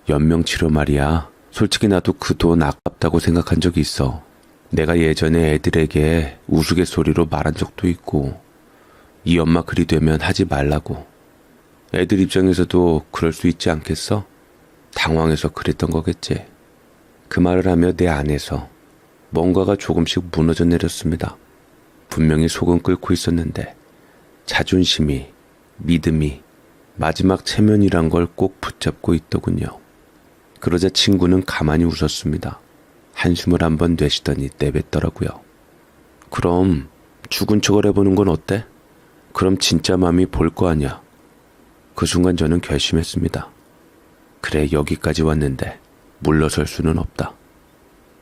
연명치료 말이야. 솔직히 나도 그 돈 아깝다고 생각한 적이 있어. 내가 예전에 애들에게 우스갯소리로 말한 적도 있고 이 엄마 그리 되면 하지 말라고. 애들 입장에서도 그럴 수 있지 않겠어? 당황해서 그랬던 거겠지. 그 말을 하며 내 안에서 뭔가가 조금씩 무너져 내렸습니다. 분명히 속은 끓고 있었는데 자존심이, 믿음이 마지막 체면이란 걸 꼭 붙잡고 있더군요. 그러자 친구는 가만히 웃었습니다. 한숨을 한번 내쉬더니 내뱉더라고요. 그럼 죽은 척을 해보는 건 어때? 그럼 진짜 맘이 볼 거 아니야. 그 순간 저는 결심했습니다. 그래, 여기까지 왔는데 물러설 수는 없다.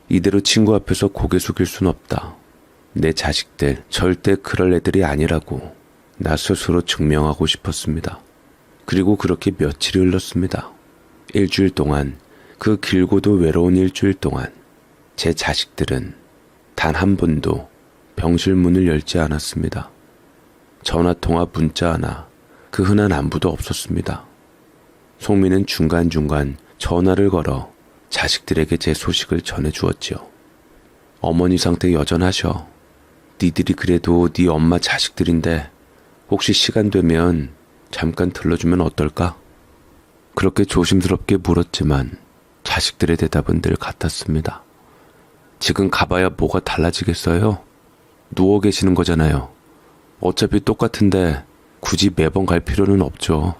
이대로 친구 앞에서 고개 숙일 순 없다. 내 자식들 절대 그럴 애들이 아니라고 나 스스로 증명하고 싶었습니다. 그리고 그렇게 며칠이 흘렀습니다. 일주일 동안, 그 길고도 외로운 일주일 동안 제 자식들은 단 한 번도 병실 문을 열지 않았습니다. 전화통화 문자 하나, 그 흔한 안부도 없었습니다. 송미는 중간중간 전화를 걸어 자식들에게 제 소식을 전해주었지요. 어머니 상태 여전하셔. 니들이 그래도 네 엄마 자식들인데 혹시 시간 되면 잠깐 들러주면 어떨까? 그렇게 조심스럽게 물었지만 자식들의 대답은 늘 같았습니다. 지금 가봐야 뭐가 달라지겠어요? 누워 계시는 거잖아요. 어차피 똑같은데 굳이 매번 갈 필요는 없죠.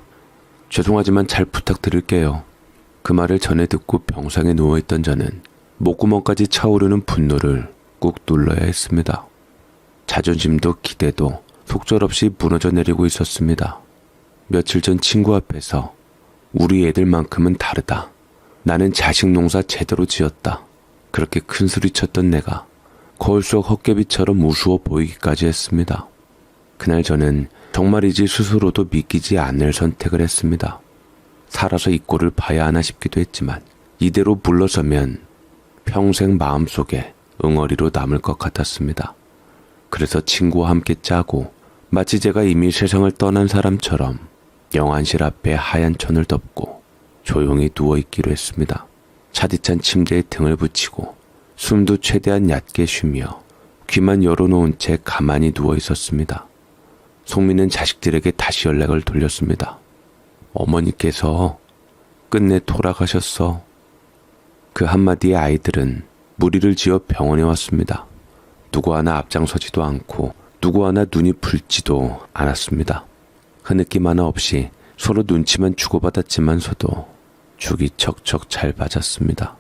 죄송하지만 잘 부탁드릴게요. 그 말을 전해 듣고 병상에 누워있던 저는 목구멍까지 차오르는 분노를 꾹 눌러야 했습니다. 자존심도 기대도 속절없이 무너져 내리고 있었습니다. 며칠 전 친구 앞에서 우리 애들만큼은 다르다. 나는 자식 농사 제대로 지었다. 그렇게 큰 소리 쳤던 내가 거울 속 헛개비처럼 우스워 보이기까지 했습니다. 그날 저는 정말이지 스스로도 믿기지 않을 선택을 했습니다. 살아서 이 꼴을 봐야 하나 싶기도 했지만 이대로 물러서면 평생 마음속에 응어리로 남을 것 같았습니다. 그래서 친구와 함께 짜고 마치 제가 이미 세상을 떠난 사람처럼 영안실 앞에 하얀 천을 덮고 조용히 누워있기로 했습니다. 차디찬 침대에 등을 붙이고 숨도 최대한 얕게 쉬며 귀만 열어놓은 채 가만히 누워있었습니다. 송미는 자식들에게 다시 연락을 돌렸습니다. 어머니께서 끝내 돌아가셨어. 그 한마디에 아이들은 무리를 지어 병원에 왔습니다. 누구 하나 앞장서지도 않고 누구 하나 눈이 붉지도 않았습니다. 흐느낌 하나 없이 서로 눈치만 주고받았지만서도 죽이 척척 잘 맞았습니다.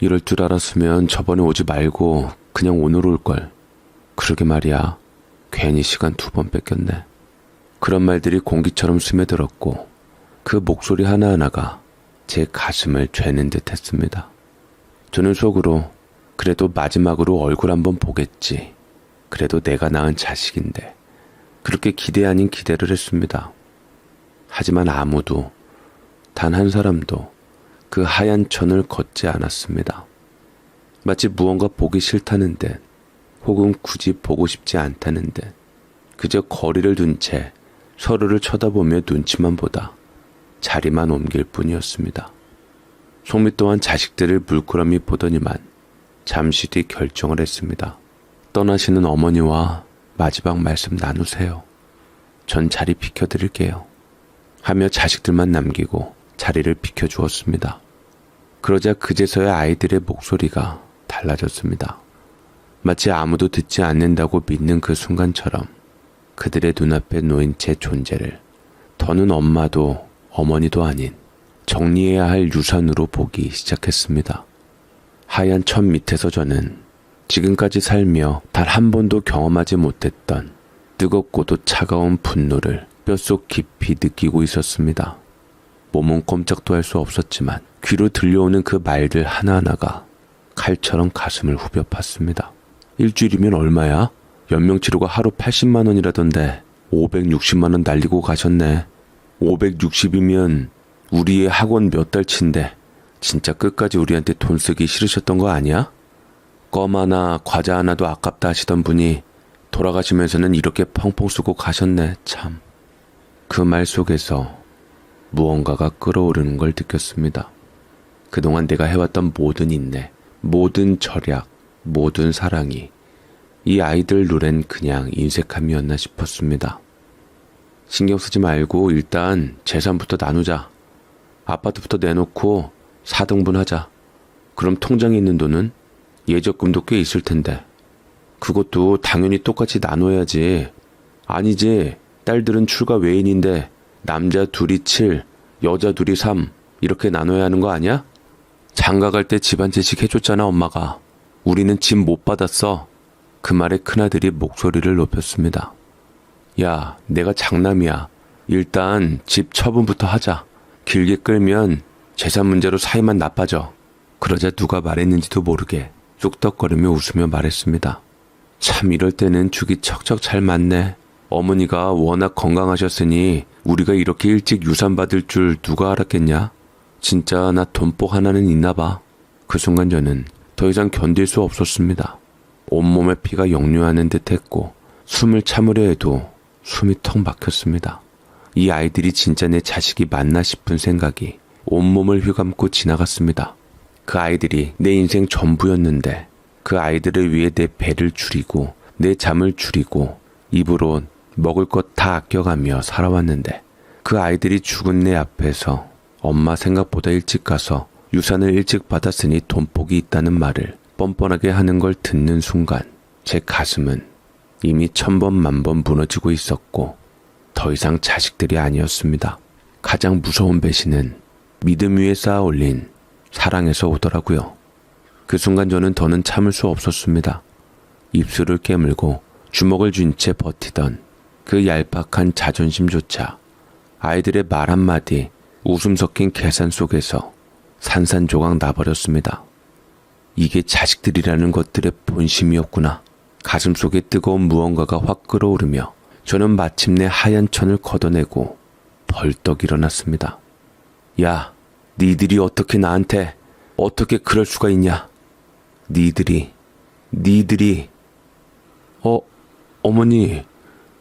이럴 줄 알았으면 저번에 오지 말고 그냥 오늘 올걸. 그러게 말이야. 괜히 시간 2번 뺏겼네. 그런 말들이 공기처럼 스며들었고 그 목소리 하나하나가 제 가슴을 죄는 듯 했습니다. 저는 속으로 그래도 마지막으로 얼굴 한번 보겠지. 그래도 내가 낳은 자식인데 그렇게 기대 아닌 기대를 했습니다. 하지만 아무도 단 한 사람도 그 하얀 천을 걷지 않았습니다. 마치 무언가 보기 싫다는 듯 혹은 굳이 보고 싶지 않다는 듯 그저 거리를 둔 채 서로를 쳐다보며 눈치만 보다 자리만 옮길 뿐이었습니다. 송미 또한 자식들을 물끄러미 보더니만 잠시 뒤 결정을 했습니다. 떠나시는 어머니와 마지막 말씀 나누세요. 전 자리 비켜드릴게요. 하며 자식들만 남기고 자리를 비켜주었습니다. 그러자 그제서야 아이들의 목소리가 달라졌습니다. 마치 아무도 듣지 않는다고 믿는 그 순간처럼 그들의 눈앞에 놓인 제 존재를 더는 엄마도 어머니도 아닌 정리해야 할 유산으로 보기 시작했습니다. 하얀 천 밑에서 저는 지금까지 살며 단 한 번도 경험하지 못했던 뜨겁고도 차가운 분노를 뼛속 깊이 느끼고 있었습니다. 몸은 꼼짝도 할 수 없었지만 귀로 들려오는 그 말들 하나하나가 칼처럼 가슴을 후벼 팠습니다. 일주일이면 얼마야? 연명치료가 하루 80만 원이라던데 560만 원 날리고 가셨네. 560이면 우리의 학원 몇 달치인데 진짜 끝까지 우리한테 돈 쓰기 싫으셨던 거 아니야? 껌 하나 과자 하나도 아깝다 하시던 분이 돌아가시면서는 이렇게 펑펑 쓰고 가셨네. 참. 그 말 속에서 무언가가 끓어오르는 걸 느꼈습니다. 그동안 내가 해왔던 모든 인내, 모든 절약, 모든 사랑이 이 아이들 눈엔 그냥 인색함이었나 싶었습니다. 신경 쓰지 말고 일단 재산부터 나누자. 아파트부터 내놓고 4등분 하자. 그럼 통장에 있는 돈은 예적금도 꽤 있을 텐데 그것도 당연히 똑같이 나눠야지. 아니지, 딸들은 출가 외인인데 남자 둘이 7, 여자 둘이 3 이렇게 나눠야 하는 거 아니야? 장가 갈 때 집안 재식 해줬잖아 엄마가. 우리는 집 못 받았어. 그 말에 큰아들이 목소리를 높였습니다. 야, 내가 장남이야. 일단 집 처분부터 하자. 길게 끌면 재산 문제로 사이만 나빠져. 그러자 누가 말했는지도 모르게 쑥덕거리며 웃으며 말했습니다. 참 이럴 때는 죽이 척척 잘 맞네. 어머니가 워낙 건강하셨으니 우리가 이렇게 일찍 유산 받을 줄 누가 알았겠냐? 진짜 나 돈복 하나는 있나 봐. 그 순간 저는 더 이상 견딜 수 없었습니다. 온몸에 피가 역류하는 듯 했고 숨을 참으려 해도 숨이 턱 막혔습니다. 이 아이들이 진짜 내 자식이 맞나 싶은 생각이 온몸을 휘감고 지나갔습니다. 그 아이들이 내 인생 전부였는데 그 아이들을 위해 내 배를 줄이고 내 잠을 줄이고 입으로 먹을 것 다 아껴가며 살아왔는데 그 아이들이 죽은 내 앞에서 엄마 생각보다 일찍 가서 유산을 일찍 받았으니 돈복이 있다는 말을 뻔뻔하게 하는 걸 듣는 순간 제 가슴은 이미 1000번 만번 무너지고 있었고 더 이상 자식들이 아니었습니다. 가장 무서운 배신은 믿음 위에 쌓아 올린 사랑에서 오더라고요. 그 순간 저는 더는 참을 수 없었습니다. 입술을 깨물고 주먹을 쥔 채 버티던 그 얄팍한 자존심조차 아이들의 말 한마디 웃음 섞인 계산 속에서 산산조각 나버렸습니다. 이게 자식들이라는 것들의 본심이었구나. 가슴속에 뜨거운 무언가가 확 끓어오르며 저는 마침내 하얀 천을 걷어내고 벌떡 일어났습니다. 야, 니들이 어떻게 나한테 어떻게 그럴 수가 있냐? 니들이 어머니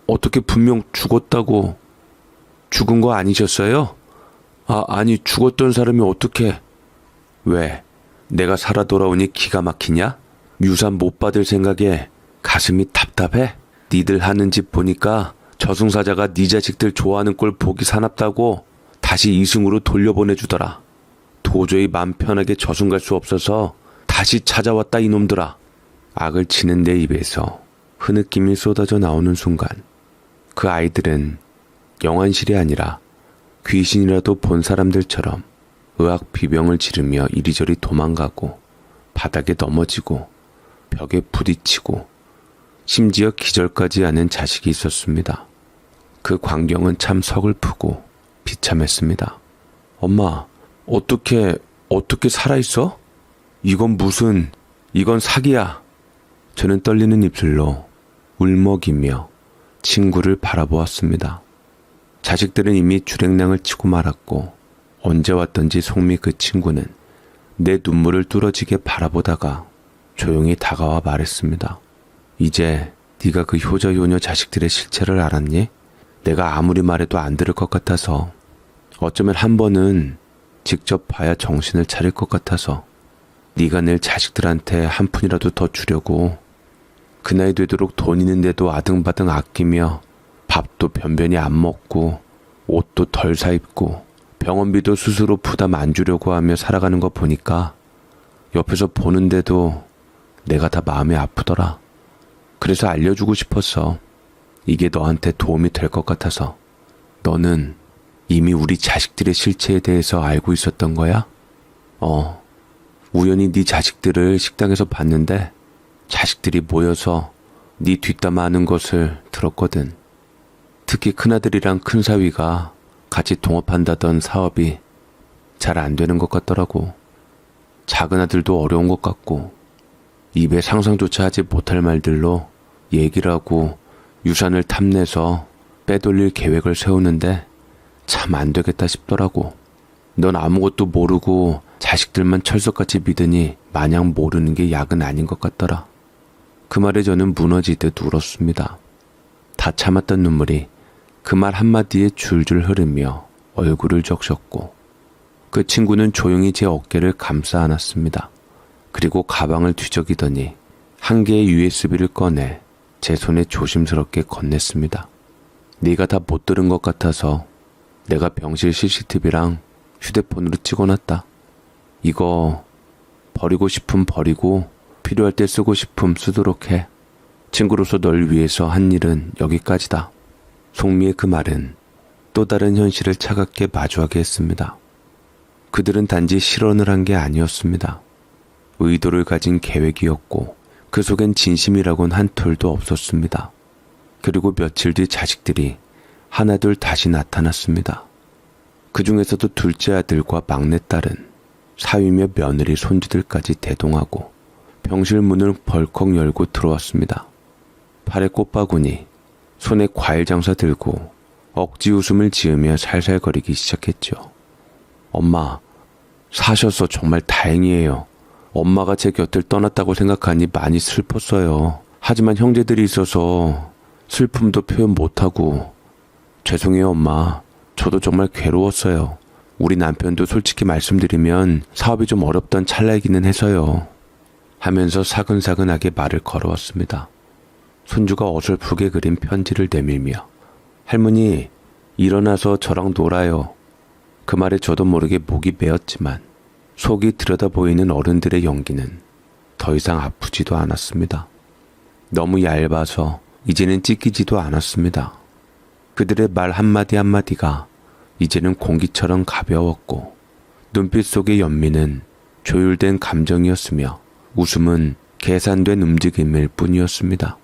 어떻게 분명 죽었다고. 죽은 거 아니셨어요? 아니 죽었던 사람이 어떻게. 왜? 내가 살아 돌아오니 기가 막히냐? 유산 못 받을 생각에 가슴이 답답해? 니들 하는 짓 보니까 저승사자가 니 자식들 좋아하는 꼴 보기 사납다고 다시 이승으로 돌려보내주더라. 도저히 맘 편하게 저승 갈 수 없어서 다시 찾아왔다 이놈들아. 악을 치는 내 입에서 흐느낌이 쏟아져 나오는 순간 그 아이들은 영안실이 아니라 귀신이라도 본 사람들처럼 의학 비명을 지르며 이리저리 도망가고 바닥에 넘어지고 벽에 부딪히고 심지어 기절까지 하는 자식이 있었습니다. 그 광경은 참 서글프고 비참했습니다. 엄마, 어떻게 살아있어? 이건 사기야. 저는 떨리는 입술로 울먹이며 친구를 바라보았습니다. 자식들은 이미 주랭랑을 치고 말았고 언제 왔던지 속미 그 친구는 내 눈물을 뚫어지게 바라보다가 조용히 다가와 말했습니다. 이제 네가 그 효자효녀 자식들의 실체를 알았니? 내가 아무리 말해도 안 들을 것 같아서, 어쩌면 한 번은 직접 봐야 정신을 차릴 것 같아서 네가 낼 자식들한테 한 푼이라도 더 주려고 그 나이 되도록 돈 있는데도 아등바등 아끼며 밥도 변변히 안 먹고 옷도 덜 사입고 병원비도 스스로 부담 안 주려고 하며 살아가는 거 보니까 옆에서 보는데도 내가 다 마음이 아프더라. 그래서 알려주고 싶었어. 이게 너한테 도움이 될 것 같아서. 너는 이미 우리 자식들의 실체에 대해서 알고 있었던 거야? 우연히 네 자식들을 식당에서 봤는데 자식들이 모여서 네 뒷담화 하는 것을 들었거든. 특히 큰아들이랑 큰사위가 같이 동업한다던 사업이 잘 안 되는 것 같더라고. 작은 아들도 어려운 것 같고 입에 상상조차 하지 못할 말들로 얘기를 하고 유산을 탐내서 빼돌릴 계획을 세우는데 참 안 되겠다 싶더라고. 넌 아무것도 모르고 자식들만 철석같이 믿으니 마냥 모르는 게 약은 아닌 것 같더라. 그 말에 저는 무너지듯 울었습니다. 다 참았던 눈물이 그 말 한마디에 줄줄 흐르며 얼굴을 적셨고 그 친구는 조용히 제 어깨를 감싸 안았습니다. 그리고 가방을 뒤적이더니 한 개의 USB를 꺼내 제 손에 조심스럽게 건넸습니다. 네가 다 못 들은 것 같아서 내가 병실 CCTV랑 휴대폰으로 찍어놨다. 이거 버리고 싶음 버리고 필요할 때 쓰고 싶음 쓰도록 해. 친구로서 널 위해서 한 일은 여기까지다. 송미의 그 말은 또 다른 현실을 차갑게 마주하게 했습니다. 그들은 단지 실언을 한 게 아니었습니다. 의도를 가진 계획이었고 그 속엔 진심이라곤 한 톨도 없었습니다. 그리고 며칠 뒤 자식들이 하나둘 다시 나타났습니다. 그 중에서도 둘째 아들과 막내딸은 사위며 며느리 손주들까지 대동하고 병실 문을 벌컥 열고 들어왔습니다. 팔에 꽃바구니, 손에 과일 장사 들고 억지 웃음을 지으며 살살거리기 시작했죠. 엄마, 사셔서 정말 다행이에요. 엄마가 제 곁을 떠났다고 생각하니 많이 슬펐어요. 하지만 형제들이 있어서 슬픔도 표현 못하고 죄송해요 엄마. 저도 정말 괴로웠어요. 우리 남편도 솔직히 말씀드리면 사업이 좀 어렵던 찰나이기는 해서요. 하면서 사근사근하게 말을 걸어왔습니다. 손주가 어설프게 그린 편지를 내밀며 할머니 일어나서 저랑 놀아요. 그 말에 저도 모르게 목이 메었지만 속이 들여다 보이는 어른들의 연기는 더 이상 아프지도 않았습니다. 너무 얇아서 이제는 찢기지도 않았습니다. 그들의 말 한마디 한마디가 이제는 공기처럼 가벼웠고 눈빛 속의 연민은 조율된 감정이었으며 웃음은 계산된 움직임일 뿐이었습니다.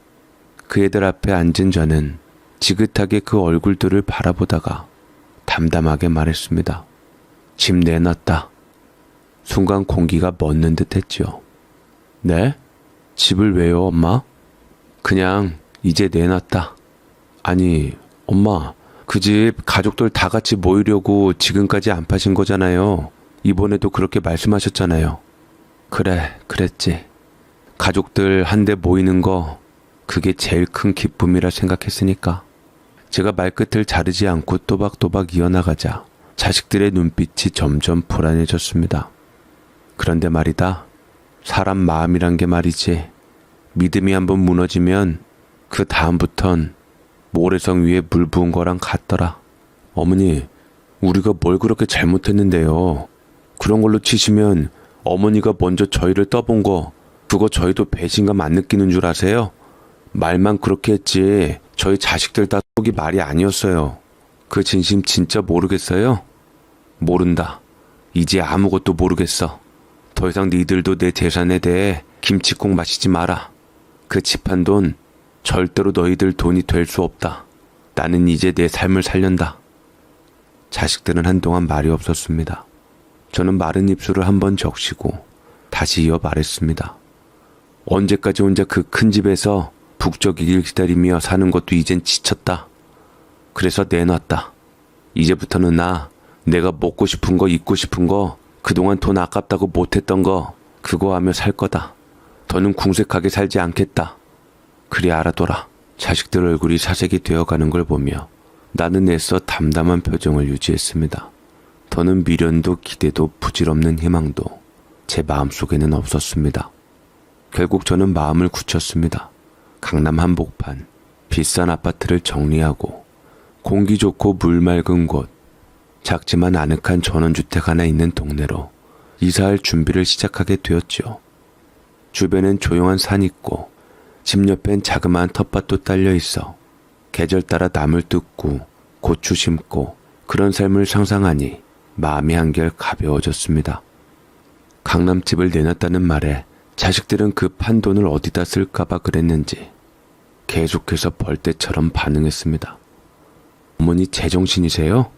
그 애들 앞에 앉은 저는 지긋하게 그 얼굴들을 바라보다가 담담하게 말했습니다. 집 내놨다. 순간 공기가 멎는 듯 했지요. 네? 집을 왜요, 엄마? 그냥 이제 내놨다. 아니, 엄마, 그 집 가족들 다 같이 모이려고 지금까지 안 파신 거잖아요. 이번에도 그렇게 말씀하셨잖아요. 그래, 그랬지. 가족들 한데 모이는 거 그게 제일 큰 기쁨이라 생각했으니까. 제가 말끝을 자르지 않고 또박또박 이어나가자 자식들의 눈빛이 점점 불안해졌습니다. 그런데 말이다. 사람 마음이란 게 말이지. 믿음이 한번 무너지면 그 다음부턴 모래성 위에 물 부은 거랑 같더라. 어머니, 우리가 뭘 그렇게 잘못했는데요. 그런 걸로 치시면 어머니가 먼저 저희를 떠본 거 그거 저희도 배신감 안 느끼는 줄 아세요? 말만 그렇게 했지 저희 자식들 다 속이 말이 아니었어요. 그 진심 진짜 모르겠어요? 모른다. 이제 아무것도 모르겠어. 더 이상 니들도 내 재산에 대해 김치국 마시지 마라. 그 집한 돈 절대로 너희들 돈이 될 수 없다. 나는 이제 내 삶을 살련다. 자식들은 한동안 말이 없었습니다. 저는 마른 입술을 한번 적시고 다시 이어 말했습니다. 언제까지 혼자 그 큰 집에서 북적이길 기다리며 사는 것도 이젠 지쳤다. 그래서 내놨다. 이제부터는 내가 먹고 싶은 거 입고 싶은 거 그동안 돈 아깝다고 못했던 거 그거 하며 살 거다. 더는 궁색하게 살지 않겠다. 그리 알아둬라. 자식들 얼굴이 사색이 되어가는 걸 보며 나는 애써 담담한 표정을 유지했습니다. 더는 미련도 기대도 부질없는 희망도 제 마음속에는 없었습니다. 결국 저는 마음을 굳혔습니다. 강남 한복판 비싼 아파트를 정리하고 공기 좋고 물 맑은 곳, 작지만 아늑한 전원주택 하나 있는 동네로 이사할 준비를 시작하게 되었지요. 주변엔 조용한 산이 있고 집 옆엔 자그마한 텃밭도 딸려 있어 계절 따라 나물 뜯고 고추 심고 그런 삶을 상상하니 마음이 한결 가벼워졌습니다. 강남집을 내놨다는 말에 자식들은 그 판돈을 어디다 쓸까봐 그랬는지 계속해서 벌떼처럼 반응했습니다. 어머니 제정신이세요?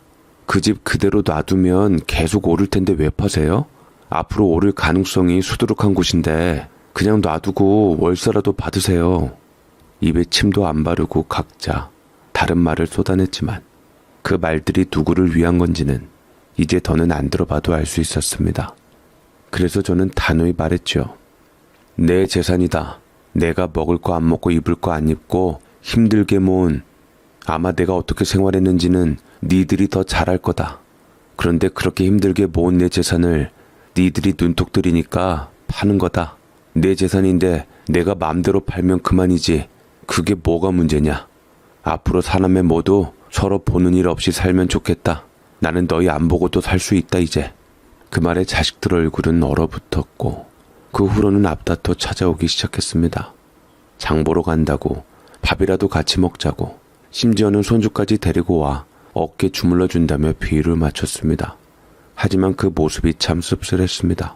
그 집 그대로 놔두면 계속 오를 텐데 왜 파세요? 앞으로 오를 가능성이 수두룩한 곳인데 그냥 놔두고 월세라도 받으세요. 입에 침도 안 바르고 각자 다른 말을 쏟아냈지만 그 말들이 누구를 위한 건지는 이제 더는 안 들어봐도 알 수 있었습니다. 그래서 저는 단호히 말했죠. 내 재산이다. 내가 먹을 거 안 먹고 입을 거 안 입고 힘들게 모은, 아마 내가 어떻게 생활했는지는 니들이 더 잘할 거다. 그런데 그렇게 힘들게 모은 내 재산을 니들이 눈독 들이니까 파는 거다. 내 재산인데 내가 맘대로 팔면 그만이지. 그게 뭐가 문제냐. 앞으로 사남매 모두 서로 보는 일 없이 살면 좋겠다. 나는 너희 안 보고도 살 수 있다 이제. 그 말에 자식들 얼굴은 얼어붙었고 그 후로는 앞다퉈 찾아오기 시작했습니다. 장 보러 간다고 밥이라도 같이 먹자고 심지어는 손주까지 데리고 와 어깨 주물러 준다며 비유를 맞췄습니다. 하지만 그 모습이 참 씁쓸했습니다.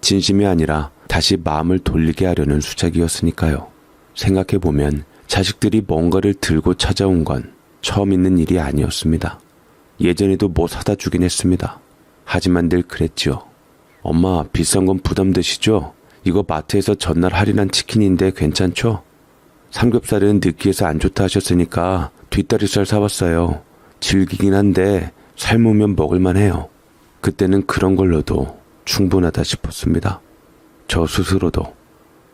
진심이 아니라 다시 마음을 돌리게 하려는 수작이었으니까요. 생각해보면 자식들이 뭔가를 들고 찾아온 건 처음 있는 일이 아니었습니다. 예전에도 뭐 사다 주긴 했습니다. 하지만 늘 그랬지요. 엄마, 비싼 건 부담되시죠? 이거 마트에서 전날 할인한 치킨인데 괜찮죠? 삼겹살은 느끼해서 안 좋다 하셨으니까 뒷다리살 사왔어요. 질기긴 한데 삶으면 먹을만 해요. 그때는 그런 걸로도 충분하다 싶었습니다. 저 스스로도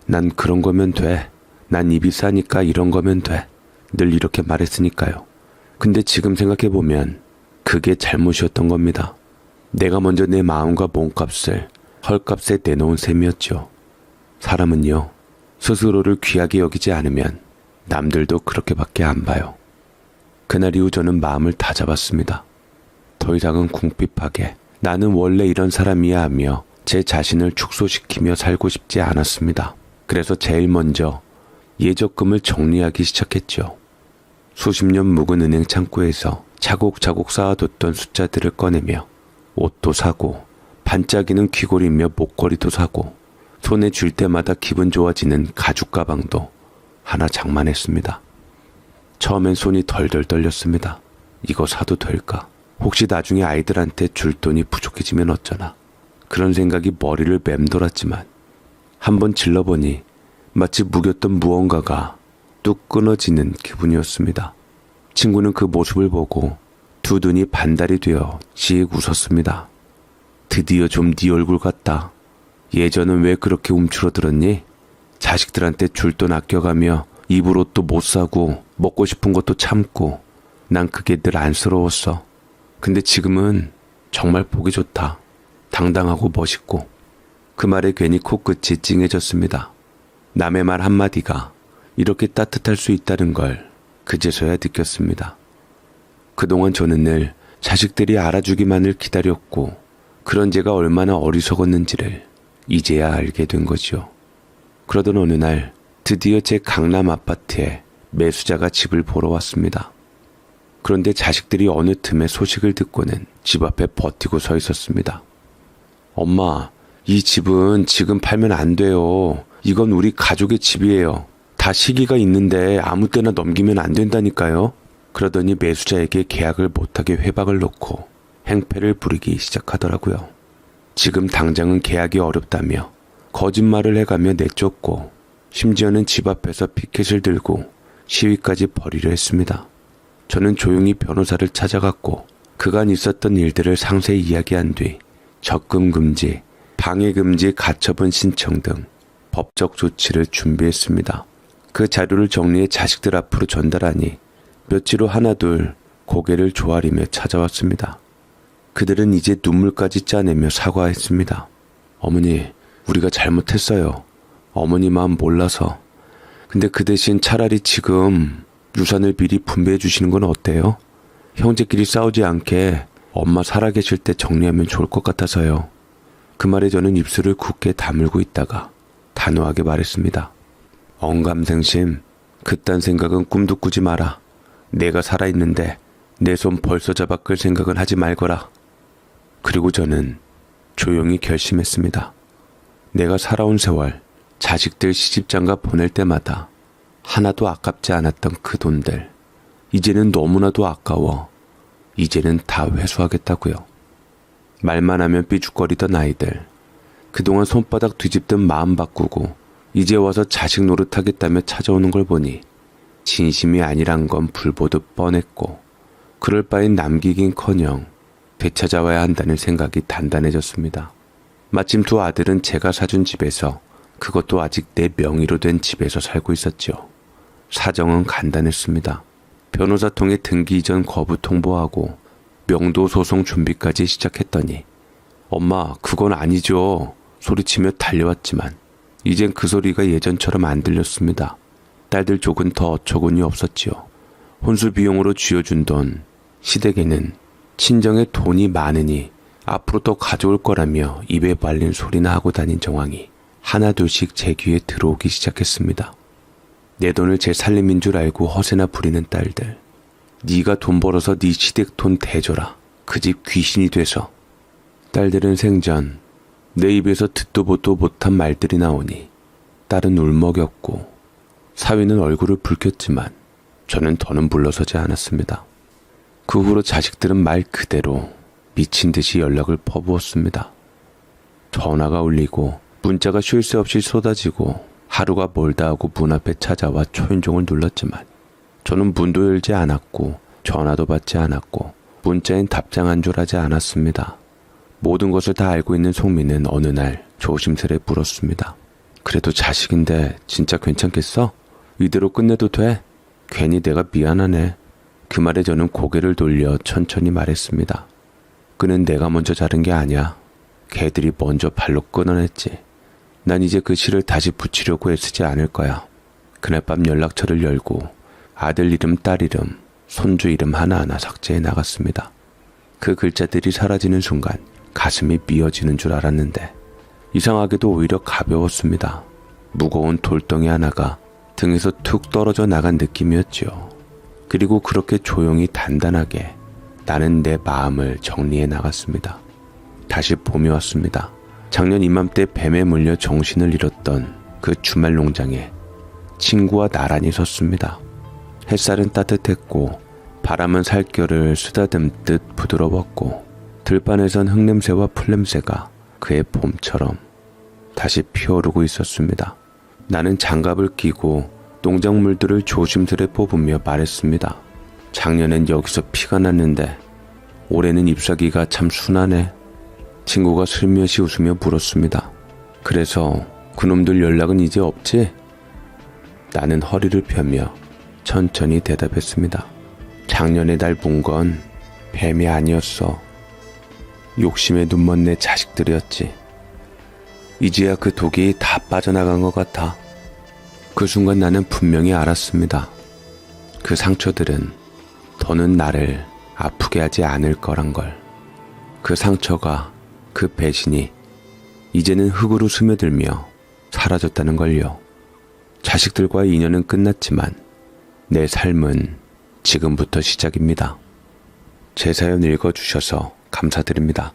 난 그런 거면 돼. 난 입이 싸니까 이런 거면 돼. 늘 이렇게 말했으니까요. 근데 지금 생각해보면 그게 잘못이었던 겁니다. 내가 먼저 내 마음과 몸값을 헐값에 내놓은 셈이었죠. 사람은요, 스스로를 귀하게 여기지 않으면 남들도 그렇게밖에 안 봐요. 그날 이후 저는 마음을 다잡았습니다. 더 이상은 궁핍하게 나는 원래 이런 사람이야 하며 제 자신을 축소시키며 살고 싶지 않았습니다. 그래서 제일 먼저 예적금을 정리하기 시작했죠. 수십 년 묵은 은행 창고에서 차곡차곡 쌓아뒀던 숫자들을 꺼내며 옷도 사고 반짝이는 귀걸이며 목걸이도 사고 손에 쥘 때마다 기분 좋아지는 가죽 가방도 하나 장만했습니다. 처음엔 손이 덜덜 떨렸습니다. 이거 사도 될까? 혹시 나중에 아이들한테 줄 돈이 부족해지면 어쩌나? 그런 생각이 머리를 맴돌았지만 한번 질러보니 마치 묵였던 무언가가 뚝 끊어지는 기분이었습니다. 친구는 그 모습을 보고 두 눈이 반달이 되어 씩 웃었습니다. 드디어 좀 네 얼굴 같다. 예전은 왜 그렇게 움츠러들었니? 자식들한테 줄 돈 아껴가며 입을 옷도 못 사고 먹고 싶은 것도 참고 난 그게 늘 안쓰러웠어. 근데 지금은 정말 보기 좋다. 당당하고 멋있고. 그 말에 괜히 코끝이 찡해졌습니다. 남의 말 한마디가 이렇게 따뜻할 수 있다는 걸 그제서야 느꼈습니다. 그동안 저는 늘 자식들이 알아주기만을 기다렸고 그런 제가 얼마나 어리석었는지를 이제야 알게 된 거지요. 그러던 어느 날 드디어 제 강남 아파트에 매수자가 집을 보러 왔습니다. 그런데 자식들이 어느 틈에 소식을 듣고는 집 앞에 버티고 서 있었습니다. 엄마, 이 집은 지금 팔면 안 돼요. 이건 우리 가족의 집이에요. 다 시기가 있는데 아무 때나 넘기면 안 된다니까요. 그러더니 매수자에게 계약을 못하게 회박을 놓고 행패를 부리기 시작하더라고요. 지금 당장은 계약이 어렵다며 거짓말을 해가며 내쫓고 심지어는 집 앞에서 피켓을 들고 시위까지 벌이려 했습니다. 저는 조용히 변호사를 찾아갔고 그간 있었던 일들을 상세히 이야기한 뒤 적금 금지, 방해 금지, 가처분 신청 등 법적 조치를 준비했습니다. 그 자료를 정리해 자식들 앞으로 전달하니 며칠 후 하나둘 고개를 조아리며 찾아왔습니다. 그들은 이제 눈물까지 짜내며 사과했습니다. 어머니, 우리가 잘못했어요. 어머니 마음 몰라서. 근데 그 대신 차라리 지금 유산을 미리 분배해 주시는 건 어때요? 형제끼리 싸우지 않게 엄마 살아계실 때 정리하면 좋을 것 같아서요. 그 말에 저는 입술을 굳게 다물고 있다가 단호하게 말했습니다. 언감생심, 그딴 생각은 꿈도 꾸지 마라. 내가 살아있는데 내 손 벌써 잡아 끌 생각은 하지 말거라. 그리고 저는 조용히 결심했습니다. 내가 살아온 세월, 자식들 시집장가 보낼 때마다 하나도 아깝지 않았던 그 돈들, 이제는 너무나도 아까워 이제는 다 회수하겠다고요. 말만 하면 삐죽거리던 아이들. 그동안 손바닥 뒤집듯 마음 바꾸고 이제 와서 자식 노릇하겠다며 찾아오는 걸 보니 진심이 아니란 건 불보듯 뻔했고 그럴 바엔 남기긴커녕 되찾아와야 한다는 생각이 단단해졌습니다. 마침 두 아들은 제가 사준 집에서, 그것도 아직 내 명의로 된 집에서 살고 있었죠. 사정은 간단했습니다. 변호사 통해 등기 이전 거부 통보하고 명도 소송 준비까지 시작했더니 엄마 그건 아니죠 소리치며 달려왔지만 이젠 그 소리가 예전처럼 안 들렸습니다. 딸들 쪽은 더 어처구니 없었지요. 혼수 비용으로 쥐어준 돈, 시댁에는 친정에 돈이 많으니 앞으로 더 가져올 거라며 입에 발린 소리나 하고 다닌 정황이 하나둘씩 제 귀에 들어오기 시작했습니다. 내 돈을 제 살림인 줄 알고 허세나 부리는 딸들. 네가 돈 벌어서 네 시댁 돈 대줘라. 그 집 귀신이 돼서. 딸들은 생전 내 입에서 듣도 보도 못한 말들이 나오니 딸은 울먹였고 사위는 얼굴을 붉혔지만 저는 더는 물러서지 않았습니다. 그 후로 자식들은 말 그대로 미친 듯이 연락을 퍼부었습니다. 전화가 울리고 문자가 쉴 새 없이 쏟아지고 하루가 멀다 하고 문 앞에 찾아와 초인종을 눌렀지만 저는 문도 열지 않았고 전화도 받지 않았고 문자엔 답장한 줄 하지 않았습니다. 모든 것을 다 알고 있는 송미는 어느 날 조심스레 물었습니다. 그래도 자식인데 진짜 괜찮겠어? 이대로 끝내도 돼? 괜히 내가 미안하네. 그 말에 저는 고개를 돌려 천천히 말했습니다. 끈은 내가 먼저 자른 게 아니야. 걔들이 먼저 발로 끊어냈지. 난 이제 그 실을 다시 붙이려고 애쓰지 않을 거야. 그날 밤 연락처를 열고 아들 이름, 딸 이름, 손주 이름 하나하나 삭제해 나갔습니다. 그 글자들이 사라지는 순간 가슴이 미어지는 줄 알았는데 이상하게도 오히려 가벼웠습니다. 무거운 돌덩이 하나가 등에서 툭 떨어져 나간 느낌이었죠. 그리고 그렇게 조용히 단단하게 나는 내 마음을 정리해 나갔습니다. 다시 봄이 왔습니다. 작년 이맘때 뱀에 물려 정신을 잃었던 그 주말 농장에 친구와 나란히 섰습니다. 햇살은 따뜻했고 바람은 살결을 쓰다듬듯 부드러웠고 들판에선 흙냄새와 풀냄새가 그의 봄처럼 다시 피어오르고 있었습니다. 나는 장갑을 끼고 농작물들을 조심스레 뽑으며 말했습니다. 작년엔 여기서 피가 났는데 올해는 잎사귀가 참 순하네. 친구가 슬며시 웃으며 물었습니다. 그래서 그놈들 연락은 이제 없지? 나는 허리를 펴며 천천히 대답했습니다. 작년에 날 본 건 뱀이 아니었어. 욕심에 눈먼 내 자식들이었지. 이제야 그 독이 다 빠져나간 것 같아. 그 순간 나는 분명히 알았습니다. 그 상처들은 더는 나를 아프게 하지 않을 거란 걸. 그 상처가, 그 배신이 이제는 흙으로 스며들며 사라졌다는 걸요. 자식들과의 인연은 끝났지만 내 삶은 지금부터 시작입니다. 제 사연 읽어주셔서 감사드립니다.